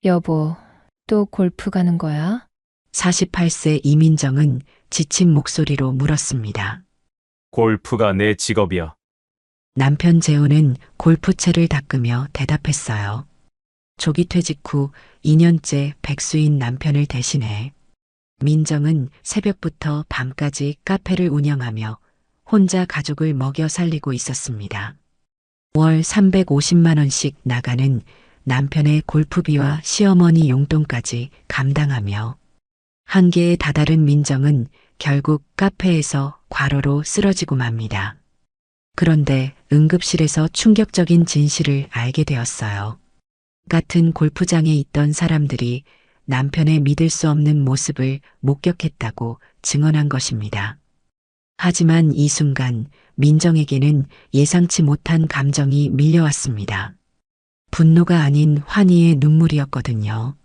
여보, 또 골프 가는 거야? 48세 이민정은 지친 목소리로 물었습니다. 골프가 내 직업이야. 남편 재호는 골프채를 닦으며 대답했어요. 조기 퇴직 후 2년째 백수인 남편을 대신해 민정은 새벽부터 밤까지 카페를 운영하며 혼자 가족을 먹여 살리고 있었습니다. 월 350만 원씩 나가는 남편의 골프비와 시어머니 용돈까지 감당하며 한계에 다다른 민정은 결국 카페에서 과로로 쓰러지고 맙니다. 그런데 응급실에서 충격적인 진실을 알게 되었어요. 같은 골프장에 있던 사람들이 남편의 믿을 수 없는 모습을 목격했다고 증언한 것입니다. 하지만 이 순간 민정에게는 예상치 못한 감정이 밀려왔습니다. 분노가 아닌 환희의 눈물이었거든요.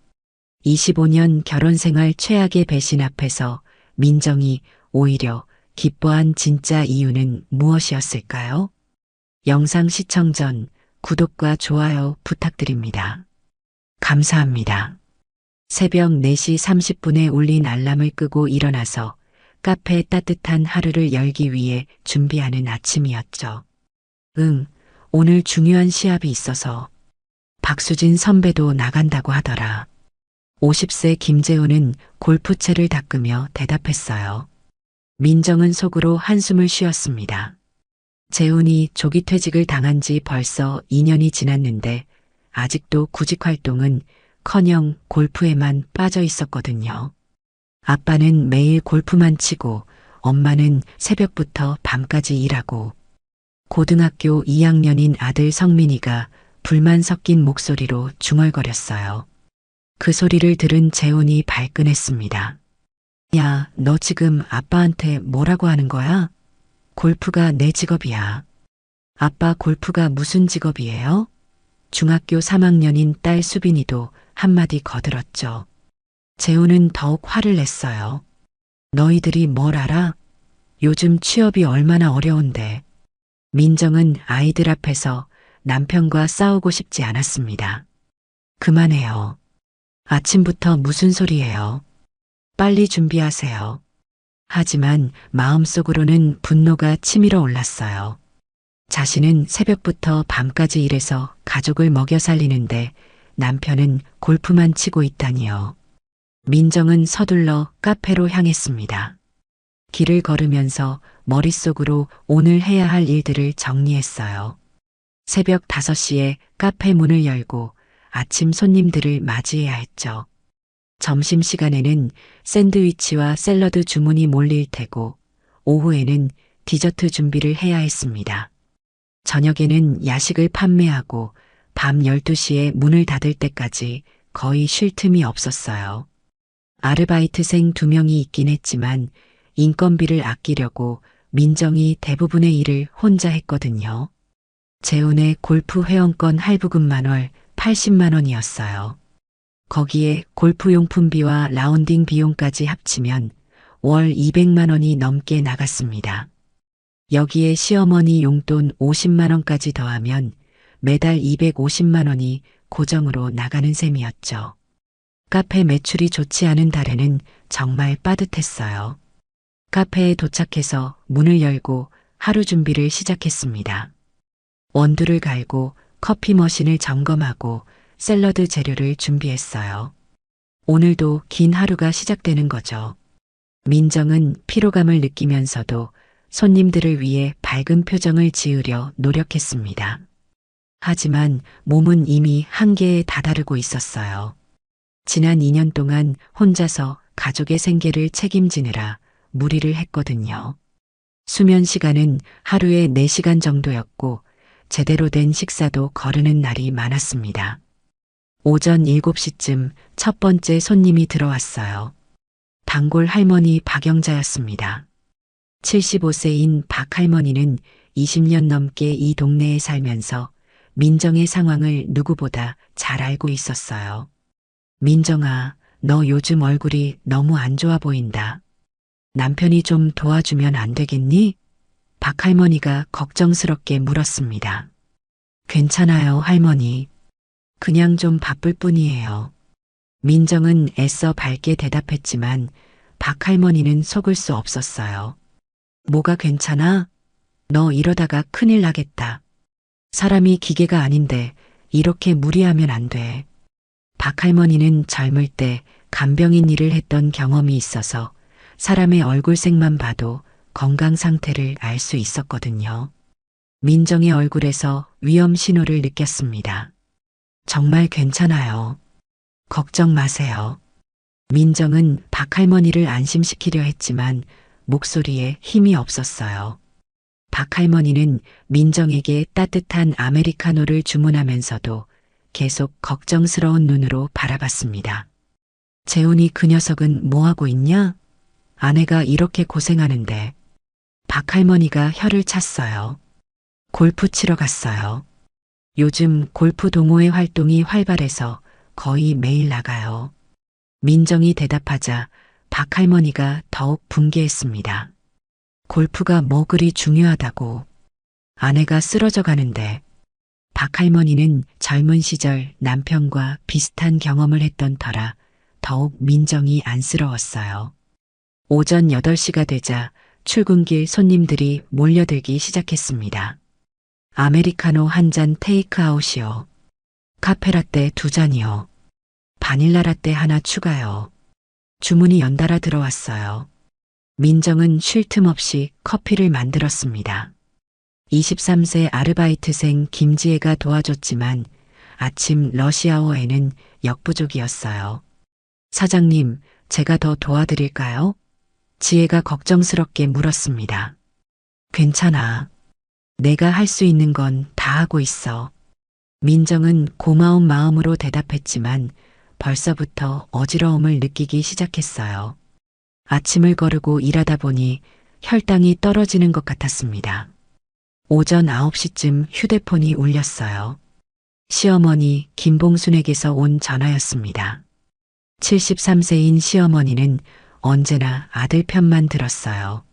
25년 결혼 생활 최악의 배신 앞에서 민정이 오히려 기뻐한 진짜 이유는 무엇이었을까요? 영상 시청 전 구독과 좋아요 부탁드립니다. 감사합니다. 새벽 4시 30분에 울린 알람을 끄고 일어나서 카페 따뜻한 하루를 열기 위해 준비하는 아침이었죠. 오늘 중요한 시합이 있어서 박수진 선배도 나간다고 하더라. 50세 김재호는 골프채를 닦으며 대답했어요. 민정은 속으로 한숨을 쉬었습니다. 재훈이 조기 퇴직을 당한 지 벌써 2년이 지났는데 아직도 구직 활동은 커녕 골프에만 빠져 있었거든요. 아빠는 매일 골프만 치고 엄마는 새벽부터 밤까지 일하고 고등학교 2학년인 아들 성민이가 불만 섞인 목소리로 중얼거렸어요. 그 소리를 들은 재훈이 발끈했습니다. 야, 너 지금 아빠한테 뭐라고 하는 거야? 골프가 내 직업이야. 아빠 골프가 무슨 직업이에요? 중학교 3학년인 딸 수빈이도 한마디 거들었죠. 재훈은 더욱 화를 냈어요. 너희들이 뭘 알아? 요즘 취업이 얼마나 어려운데. 민정은 아이들 앞에서 남편과 싸우고 싶지 않았습니다. 그만해요. 아침부터 무슨 소리예요? 빨리 준비하세요. 하지만 마음속으로는 분노가 치밀어 올랐어요. 자신은 새벽부터 밤까지 일해서 가족을 먹여 살리는데 남편은 골프만 치고 있다니요. 민정은 서둘러 카페로 향했습니다. 길을 걸으면서 머릿속으로 오늘 해야 할 일들을 정리했어요. 새벽 5시에 카페 문을 열고 아침 손님들을 맞이해야 했죠. 점심시간에는 샌드위치와 샐러드 주문이 몰릴 테고 오후에는 디저트 준비를 해야 했습니다. 저녁에는 야식을 판매하고 밤 12시에 문을 닫을 때까지 거의 쉴 틈이 없었어요. 아르바이트생 2명이 있긴 했지만 인건비를 아끼려고 민정이 대부분의 일을 혼자 했거든요. 재훈의 골프 회원권 할부금만 월 80만 원이었어요. 거기에 골프용품비와 라운딩 비용까지 합치면 월 200만 원이 넘게 나갔습니다. 여기에 시어머니 용돈 50만 원까지 더하면 매달 250만 원이 고정으로 나가는 셈이었죠. 카페 매출이 좋지 않은 달에는 정말 빠듯했어요. 카페에 도착해서 문을 열고 하루 준비를 시작했습니다. 원두를 갈고 커피 머신을 점검하고 샐러드 재료를 준비했어요. 오늘도 긴 하루가 시작되는 거죠. 민정은 피로감을 느끼면서도 손님들을 위해 밝은 표정을 지으려 노력했습니다. 하지만 몸은 이미 한계에 다다르고 있었어요. 지난 2년 동안 혼자서 가족의 생계를 책임지느라 무리를 했거든요. 수면 시간은 하루에 4시간 정도였고 제대로 된 식사도 거르는 날이 많았습니다. 오전 7시쯤 첫 번째 손님이 들어왔어요. 단골 할머니 박영자였습니다. 75세인 박 할머니는 20년 넘게 이 동네에 살면서 민정의 상황을 누구보다 잘 알고 있었어요. 민정아, 너 요즘 얼굴이 너무 안 좋아 보인다. 남편이 좀 도와주면 안 되겠니? 박 할머니가 걱정스럽게 물었습니다. 괜찮아요, 할머니. 그냥 좀 바쁠 뿐이에요. 민정은 애써 밝게 대답했지만 박 할머니는 속을 수 없었어요. 뭐가 괜찮아? 너 이러다가 큰일 나겠다. 사람이 기계가 아닌데 이렇게 무리하면 안 돼. 박 할머니는 젊을 때 간병인 일을 했던 경험이 있어서 사람의 얼굴색만 봐도 건강 상태를 알 수 있었거든요. 민정의 얼굴에서 위험 신호를 느꼈습니다. 정말 괜찮아요. 걱정 마세요. 민정은 박 할머니를 안심시키려 했지만 목소리에 힘이 없었어요. 박 할머니는 민정에게 따뜻한 아메리카노를 주문하면서도 계속 걱정스러운 눈으로 바라봤습니다. 재훈이 그 녀석은 뭐하고 있냐? 아내가 이렇게 고생하는데. 박 할머니가 혀를 찼어요. 골프 치러 갔어요. 요즘 골프 동호회 활동이 활발해서 거의 매일 나가요. 민정이 대답하자 박 할머니가 더욱 분개했습니다. 골프가 뭐 그리 중요하다고. 아내가 쓰러져 가는데. 박 할머니는 젊은 시절 남편과 비슷한 경험을 했던 터라 더욱 민정이 안쓰러웠어요. 오전 8시가 되자 출근길 손님들이 몰려들기 시작했습니다. 아메리카노 한 잔 테이크아웃이요. 카페라떼 2잔이요. 바닐라라떼 하나 추가요. 주문이 연달아 들어왔어요. 민정은 쉴 틈 없이 커피를 만들었습니다. 23세 아르바이트생 김지혜가 도와줬지만 아침 러시아워에는 역부족이었어요. 사장님, 제가 더 도와드릴까요? 지혜가 걱정스럽게 물었습니다. 괜찮아. 내가 할 수 있는 건 다 하고 있어. 민정은 고마운 마음으로 대답했지만 벌써부터 어지러움을 느끼기 시작했어요. 아침을 거르고 일하다 보니 혈당이 떨어지는 것 같았습니다. 오전 9시쯤 휴대폰이 울렸어요. 시어머니 김봉순에게서 온 전화였습니다. 73세인 시어머니는 언제나 아들 편만 들었어요.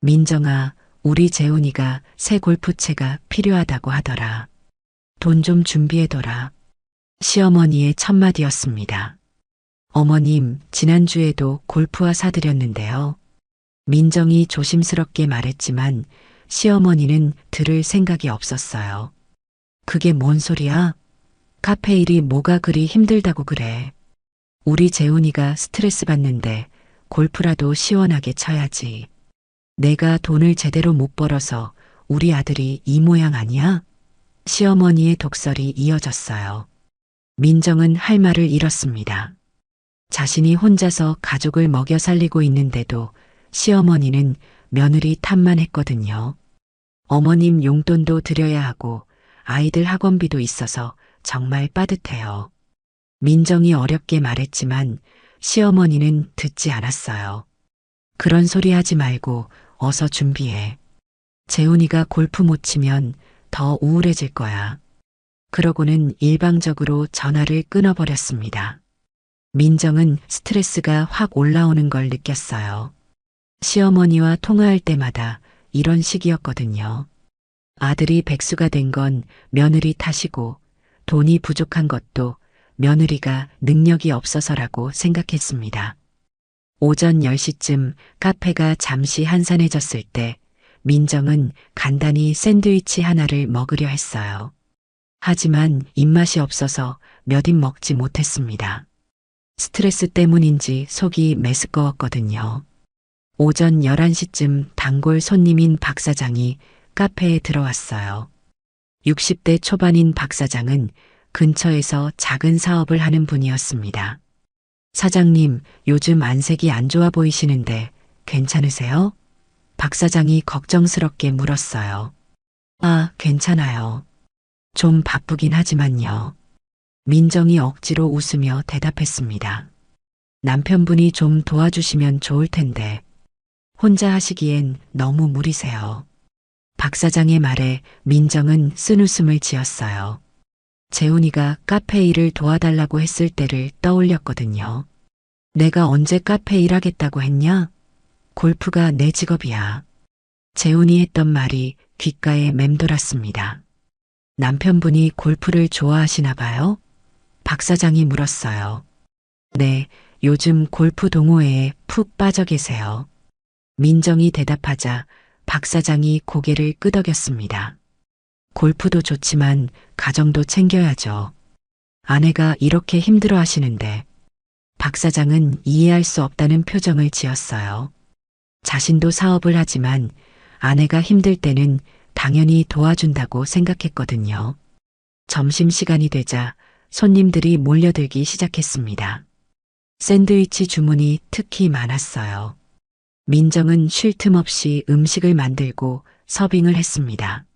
민정아, 우리 재훈이가 새 골프채가 필요하다고 하더라. 돈 좀 준비해둬라. 시어머니의 첫마디였습니다. 어머님, 지난주에도 골프화 사드렸는데요. 민정이 조심스럽게 말했지만 시어머니는 들을 생각이 없었어요. 그게 뭔 소리야? 카페 일이 뭐가 그리 힘들다고 그래. 우리 재훈이가 스트레스 받는데 골프라도 시원하게 쳐야지. 내가 돈을 제대로 못 벌어서 우리 아들이 이 모양 아니야? 시어머니의 독설이 이어졌어요. 민정은 할 말을 잃었습니다. 자신이 혼자서 가족을 먹여 살리고 있는데도 시어머니는 며느리 탓만 했거든요. 어머님 용돈도 드려야 하고 아이들 학원비도 있어서 정말 빠듯해요. 민정이 어렵게 말했지만 시어머니는 듣지 않았어요. 그런 소리 하지 말고 어서 준비해. 재훈이가 골프 못 치면 더 우울해질 거야. 그러고는 일방적으로 전화를 끊어버렸습니다. 민정은 스트레스가 확 올라오는 걸 느꼈어요. 시어머니와 통화할 때마다 이런 식이었거든요. 아들이 백수가 된 건 며느리 탓이고 돈이 부족한 것도 며느리가 능력이 없어서라고 생각했습니다. 오전 10시쯤 카페가 잠시 한산해졌을 때 민정은 간단히 샌드위치 하나를 먹으려 했어요. 하지만 입맛이 없어서 몇 입 먹지 못했습니다. 스트레스 때문인지 속이 메스꺼웠거든요. 오전 11시쯤 단골 손님인 박 사장이 카페에 들어왔어요. 60대 초반인 박 사장은 근처에서 작은 사업을 하는 분이었습니다. 사장님, 요즘 안색이 안 좋아 보이시는데 괜찮으세요? 박 사장이 걱정스럽게 물었어요. 아, 괜찮아요. 좀 바쁘긴 하지만요. 민정이 억지로 웃으며 대답했습니다. 남편분이 좀 도와주시면 좋을 텐데 혼자 하시기엔 너무 무리세요. 박 사장의 말에 민정은 쓴웃음을 지었어요. 재훈이가 카페 일을 도와달라고 했을 때를 떠올렸거든요. 내가 언제 카페 일하겠다고 했냐? 골프가 내 직업이야. 재훈이 했던 말이 귓가에 맴돌았습니다. 남편분이 골프를 좋아하시나 봐요? 박 사장이 물었어요. 네, 요즘 골프 동호회에 푹 빠져 계세요. 민정이 대답하자 박 사장이 고개를 끄덕였습니다. 골프도 좋지만 가정도 챙겨야죠. 아내가 이렇게 힘들어 하시는데 박 사장은 이해할 수 없다는 표정을 지었어요. 자신도 사업을 하지만 아내가 힘들 때는 당연히 도와준다고 생각했거든요. 점심시간이 되자 손님들이 몰려들기 시작했습니다. 샌드위치 주문이 특히 많았어요. 민정은 쉴 틈 없이 음식을 만들고 서빙을 했습니다.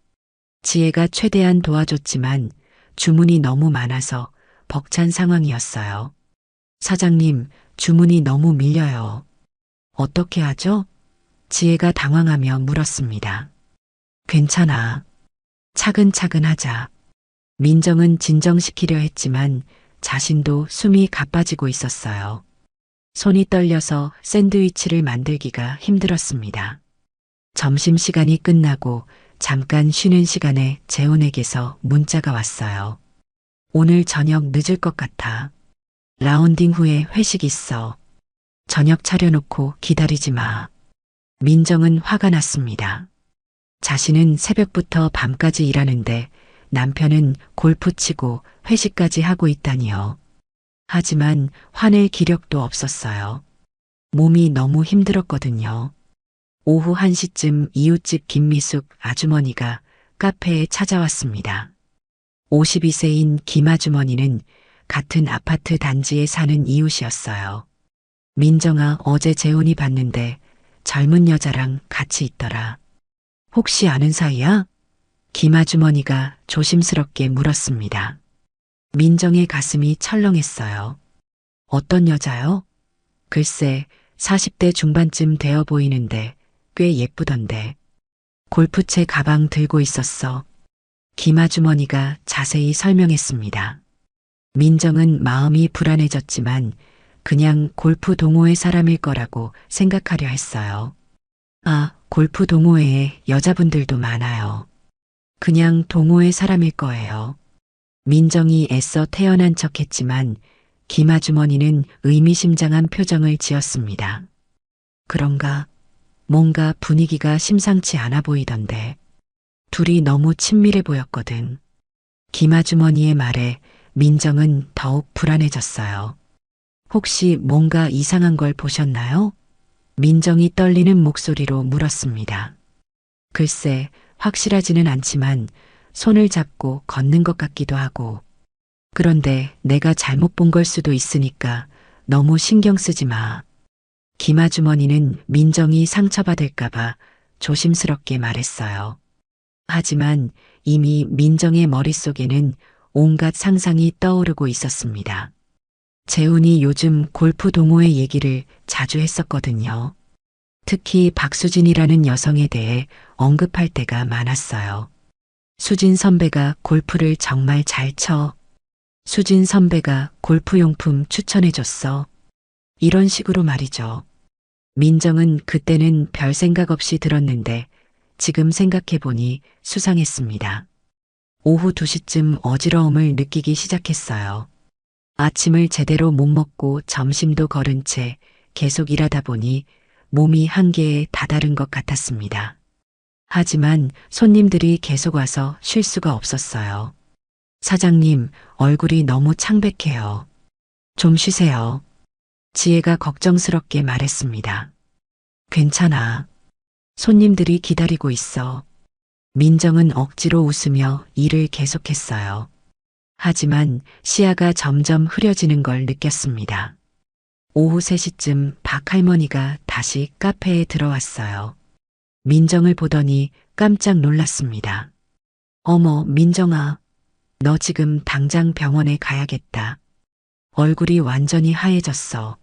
지혜가 최대한 도와줬지만 주문이 너무 많아서 벅찬 상황이었어요. 사장님, 주문이 너무 밀려요. 어떻게 하죠? 지혜가 당황하며 물었습니다. 괜찮아. 차근차근 하자. 민정은 진정시키려 했지만 자신도 숨이 가빠지고 있었어요. 손이 떨려서 샌드위치를 만들기가 힘들었습니다. 점심시간이 끝나고 잠깐 쉬는 시간에 재훈에게서 문자가 왔어요. 오늘 저녁 늦을 것 같아. 라운딩 후에 회식 있어. 저녁 차려놓고 기다리지 마. 민정은 화가 났습니다. 자신은 새벽부터 밤까지 일하는데 남편은 골프 치고 회식까지 하고 있다니요. 하지만 화낼 기력도 없었어요. 몸이 너무 힘들었거든요. 오후 1시쯤 이웃집 김미숙 아주머니가 카페에 찾아왔습니다. 52세인 김 아주머니는 같은 아파트 단지에 사는 이웃이었어요. 민정아, 어제 재훈이 봤는데 젊은 여자랑 같이 있더라. 혹시 아는 사이야? 김 아주머니가 조심스럽게 물었습니다. 민정의 가슴이 철렁했어요. 어떤 여자요? 글쎄, 40대 중반쯤 되어 보이는데 꽤 예쁘던데. 골프채 가방 들고 있었어. 김 아주머니가 자세히 설명했습니다. 민정은 마음이 불안해졌지만 그냥 골프 동호회 사람일 거라고 생각하려 했어요. 아, 골프 동호회에 여자분들도 많아요. 그냥 동호회 사람일 거예요. 민정이 애써 태연한 척했지만 김 아주머니는 의미심장한 표정을 지었습니다. 그런가? 뭔가 분위기가 심상치 않아 보이던데. 둘이 너무 친밀해 보였거든. 김 아주머니의 말에 민정은 더욱 불안해졌어요. 혹시 뭔가 이상한 걸 보셨나요? 민정이 떨리는 목소리로 물었습니다. 글쎄, 확실하지는 않지만 손을 잡고 걷는 것 같기도 하고. 그런데 내가 잘못 본 걸 수도 있으니까 너무 신경 쓰지 마. 김 아주머니는 민정이 상처받을까봐 조심스럽게 말했어요. 하지만 이미 민정의 머릿속에는 온갖 상상이 떠오르고 있었습니다. 재훈이 요즘 골프 동호회 얘기를 자주 했었거든요. 특히 박수진이라는 여성에 대해 언급할 때가 많았어요. 수진 선배가 골프를 정말 잘 쳐. 수진 선배가 골프용품 추천해줬어. 이런 식으로 말이죠. 민정은 그때는 별 생각 없이 들었는데 지금 생각해보니 수상했습니다. 오후 2시쯤 어지러움을 느끼기 시작했어요. 아침을 제대로 못 먹고 점심도 거른 채 계속 일하다 보니 몸이 한계에 다다른 것 같았습니다. 하지만 손님들이 계속 와서 쉴 수가 없었어요. 사장님, 얼굴이 너무 창백해요. 좀 쉬세요. 지혜가 걱정스럽게 말했습니다. 괜찮아. 손님들이 기다리고 있어. 민정은 억지로 웃으며 일을 계속했어요. 하지만 시야가 점점 흐려지는 걸 느꼈습니다. 오후 3시쯤 박 할머니가 다시 카페에 들어왔어요. 민정을 보더니 깜짝 놀랐습니다. 어머, 민정아. 너 지금 당장 병원에 가야겠다. 얼굴이 완전히 하얘졌어.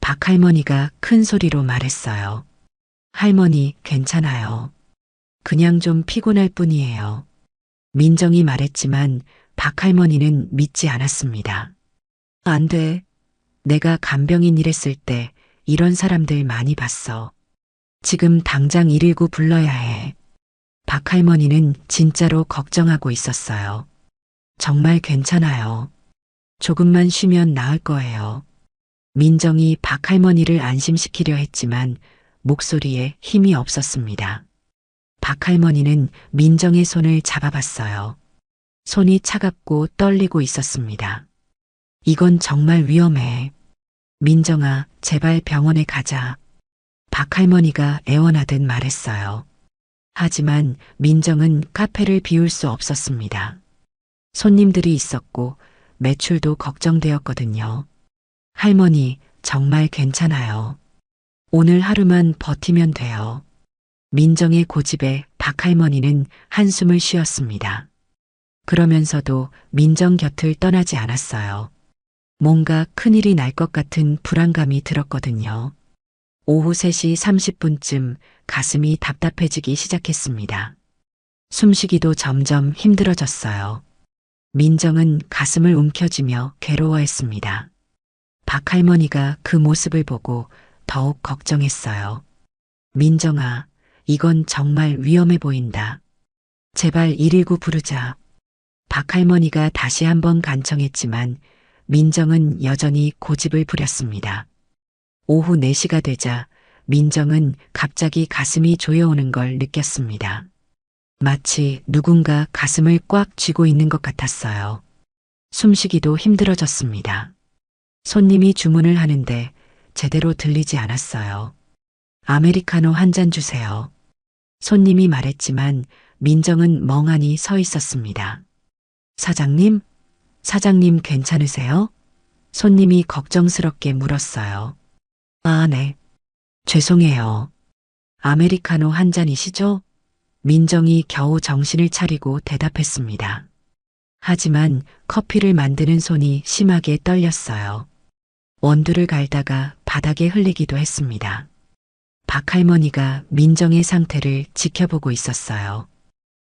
박 할머니가 큰 소리로 말했어요. 할머니, 괜찮아요. 그냥 좀 피곤할 뿐이에요. 민정이 말했지만 박 할머니는 믿지 않았습니다. 안 돼. 내가 간병인 일했을 때 이런 사람들 많이 봤어. 지금 당장 119 불러야 해. 박 할머니는 진짜로 걱정하고 있었어요. 정말 괜찮아요. 조금만 쉬면 나을 거예요. 민정이 박할머니를 안심시키려 했지만 목소리에 힘이 없었습니다. 박할머니는 민정의 손을 잡아봤어요. 손이 차갑고 떨리고 있었습니다. 이건 정말 위험해. 민정아, 제발 병원에 가자. 박할머니가 애원하듯 말했어요. 하지만 민정은 카페를 비울 수 없었습니다. 손님들이 있었고 매출도 걱정되었거든요. 할머니, 정말 괜찮아요. 오늘 하루만 버티면 돼요. 민정의 고집에 박할머니는 한숨을 쉬었습니다. 그러면서도 민정 곁을 떠나지 않았어요. 뭔가 큰일이 날 것 같은 불안감이 들었거든요. 오후 3시 30분쯤 가슴이 답답해지기 시작했습니다. 숨쉬기도 점점 힘들어졌어요. 민정은 가슴을 움켜쥐며 괴로워했습니다. 박할머니가 그 모습을 보고 더욱 걱정했어요. 민정아, 이건 정말 위험해 보인다. 제발 119 부르자. 박할머니가 다시 한번 간청했지만 민정은 여전히 고집을 부렸습니다. 오후 4시가 되자 민정은 갑자기 가슴이 조여오는 걸 느꼈습니다. 마치 누군가 가슴을 꽉 쥐고 있는 것 같았어요. 숨쉬기도 힘들어졌습니다. 손님이 주문을 하는데 제대로 들리지 않았어요. 아메리카노 한 잔 주세요. 손님이 말했지만 민정은 멍하니 서 있었습니다. 사장님? 사장님 괜찮으세요? 손님이 걱정스럽게 물었어요. 아, 네. 죄송해요. 아메리카노 한 잔이시죠? 민정이 겨우 정신을 차리고 대답했습니다. 하지만 커피를 만드는 손이 심하게 떨렸어요. 원두를 갈다가 바닥에 흘리기도 했습니다. 박할머니가 민정의 상태를 지켜보고 있었어요.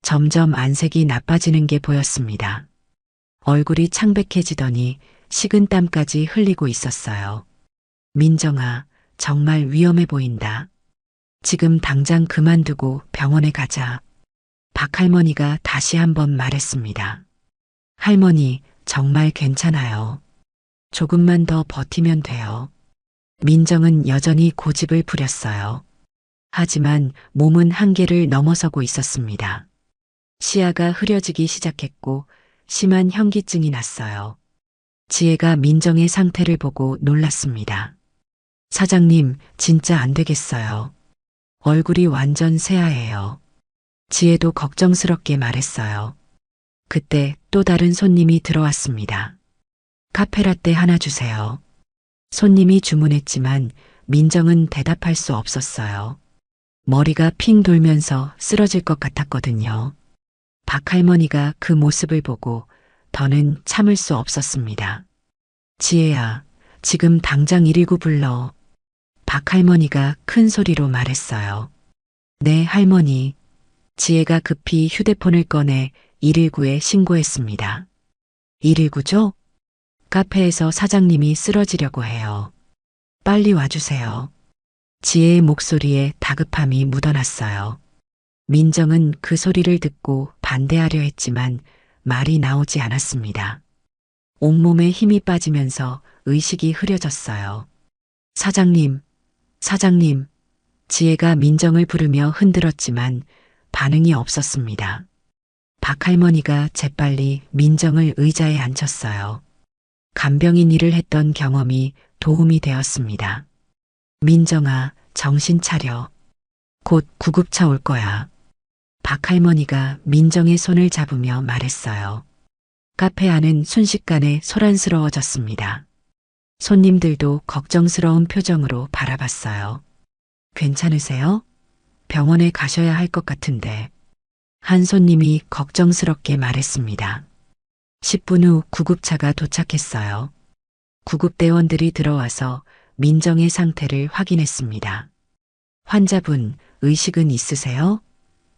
점점 안색이 나빠지는 게 보였습니다. 얼굴이 창백해지더니 식은 땀까지 흘리고 있었어요. 민정아, 정말 위험해 보인다. 지금 당장 그만두고 병원에 가자. 박할머니가 다시 한번 말했습니다. 할머니, 정말 괜찮아요. 조금만 더 버티면 돼요. 민정은 여전히 고집을 부렸어요. 하지만 몸은 한계를 넘어서고 있었습니다. 시야가 흐려지기 시작했고 심한 현기증이 났어요. 지혜가 민정의 상태를 보고 놀랐습니다. 사장님, 진짜 안 되겠어요. 얼굴이 완전 새하얘요. 지혜도 걱정스럽게 말했어요. 그때 또 다른 손님이 들어왔습니다. 카페라떼 하나 주세요. 손님이 주문했지만 민정은 대답할 수 없었어요. 머리가 핑 돌면서 쓰러질 것 같았거든요. 박할머니가 그 모습을 보고 더는 참을 수 없었습니다. 지혜야, 지금 당장 119 불러. 박할머니가 큰 소리로 말했어요. 네, 할머니. 지혜가 급히 휴대폰을 꺼내 119에 신고했습니다. 119죠? 카페에서 사장님이 쓰러지려고 해요. 빨리 와주세요. 지혜의 목소리에 다급함이 묻어났어요. 민정은 그 소리를 듣고 반대하려 했지만 말이 나오지 않았습니다. 온몸에 힘이 빠지면서 의식이 흐려졌어요. 사장님, 사장님. 지혜가 민정을 부르며 흔들었지만 반응이 없었습니다. 박할머니가 재빨리 민정을 의자에 앉혔어요. 간병인 일을 했던 경험이 도움이 되었습니다. 민정아, 정신 차려. 곧 구급차 올 거야. 박할머니가 민정의 손을 잡으며 말했어요. 카페 안은 순식간에 소란스러워졌습니다. 손님들도 걱정스러운 표정으로 바라봤어요. 괜찮으세요? 병원에 가셔야 할 것 같은데. 한 손님이 걱정스럽게 말했습니다. 10분 후 구급차가 도착했어요. 구급대원들이 들어와서 민정의 상태를 확인했습니다. 환자분, 의식은 있으세요?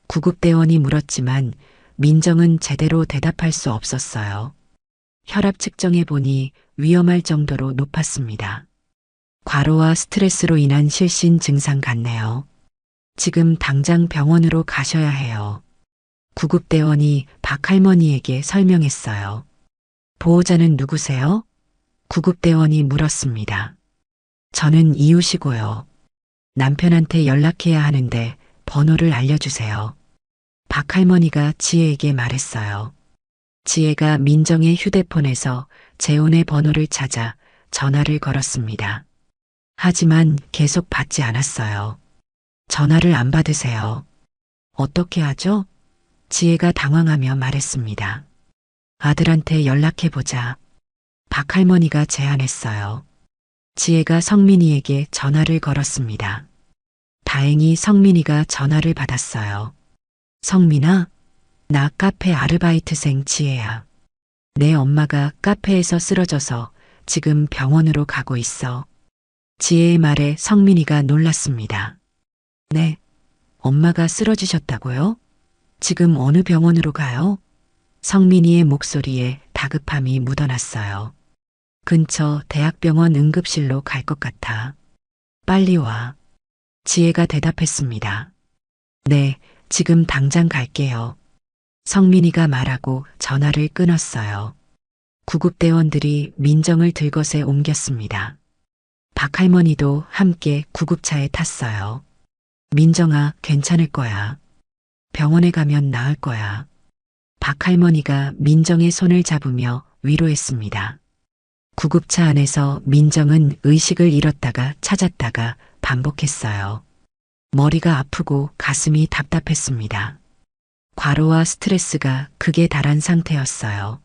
구급대원이 물었지만 민정은 제대로 대답할 수 없었어요. 혈압 측정해 보니 위험할 정도로 높았습니다. 과로와 스트레스로 인한 실신 증상 같네요. 지금 당장 병원으로 가셔야 해요. 구급대원이 박할머니에게 설명했어요. 보호자는 누구세요? 구급대원이 물었습니다. 저는 이웃이고요. 남편한테 연락해야 하는데 번호를 알려주세요. 박할머니가 지혜에게 말했어요. 지혜가 민정의 휴대폰에서 재혼의 번호를 찾아 전화를 걸었습니다. 하지만 계속 받지 않았어요. 전화를 안 받으세요. 어떻게 하죠? 지혜가 당황하며 말했습니다. 아들한테 연락해보자. 박할머니가 제안했어요. 지혜가 성민이에게 전화를 걸었습니다. 다행히 성민이가 전화를 받았어요. 성민아, 나 카페 아르바이트생 지혜야. 내 엄마가 카페에서 쓰러져서 지금 병원으로 가고 있어. 지혜의 말에 성민이가 놀랐습니다. 네, 엄마가 쓰러지셨다고요? 지금 어느 병원으로 가요? 성민이의 목소리에 다급함이 묻어났어요. 근처 대학병원 응급실로 갈 것 같아. 빨리 와. 지혜가 대답했습니다. 네, 지금 당장 갈게요. 성민이가 말하고 전화를 끊었어요. 구급대원들이 민정을 들것에 옮겼습니다. 박할머니도 함께 구급차에 탔어요. 민정아, 괜찮을 거야. 병원에 가면 나을 거야. 박할머니가 민정의 손을 잡으며 위로했습니다. 구급차 안에서 민정은 의식을 잃었다가 찾았다가 반복했어요. 머리가 아프고 가슴이 답답했습니다. 과로와 스트레스가 극에 달한 상태였어요.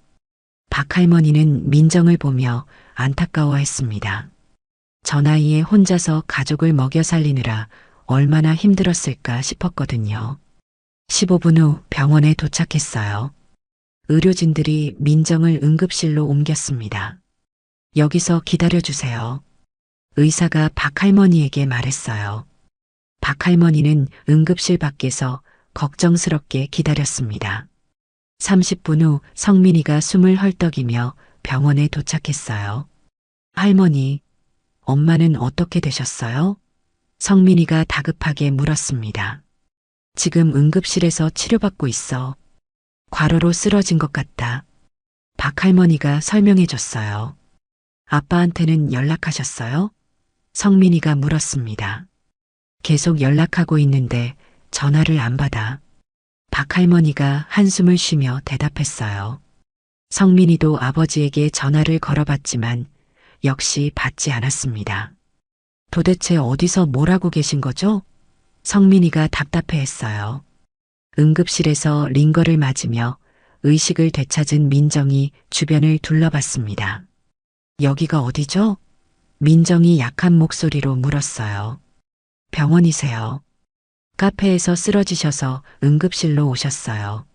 박할머니는 민정을 보며 안타까워했습니다. 저 나이에 혼자서 가족을 먹여 살리느라 얼마나 힘들었을까 싶었거든요. 15분 후 병원에 도착했어요. 의료진들이 민정을 응급실로 옮겼습니다. 여기서 기다려주세요. 의사가 박할머니에게 말했어요. 박할머니는 응급실 밖에서 걱정스럽게 기다렸습니다. 30분 후 성민이가 숨을 헐떡이며 병원에 도착했어요. 할머니, 엄마는 어떻게 되셨어요? 성민이가 다급하게 물었습니다. 지금 응급실에서 치료받고 있어. 과로로 쓰러진 것 같다. 박할머니가 설명해 줬어요. 아빠한테는 연락하셨어요? 성민이가 물었습니다. 계속 연락하고 있는데 전화를 안 받아. 박할머니가 한숨을 쉬며 대답했어요. 성민이도 아버지에게 전화를 걸어봤지만 역시 받지 않았습니다. 도대체 어디서 뭘 하고 계신 거죠? 성민이가 답답해했어요. 응급실에서 링거를 맞으며 의식을 되찾은 민정이 주변을 둘러봤습니다. 여기가 어디죠? 민정이 약한 목소리로 물었어요. 병원이세요. 카페에서 쓰러지셔서 응급실로 오셨어요.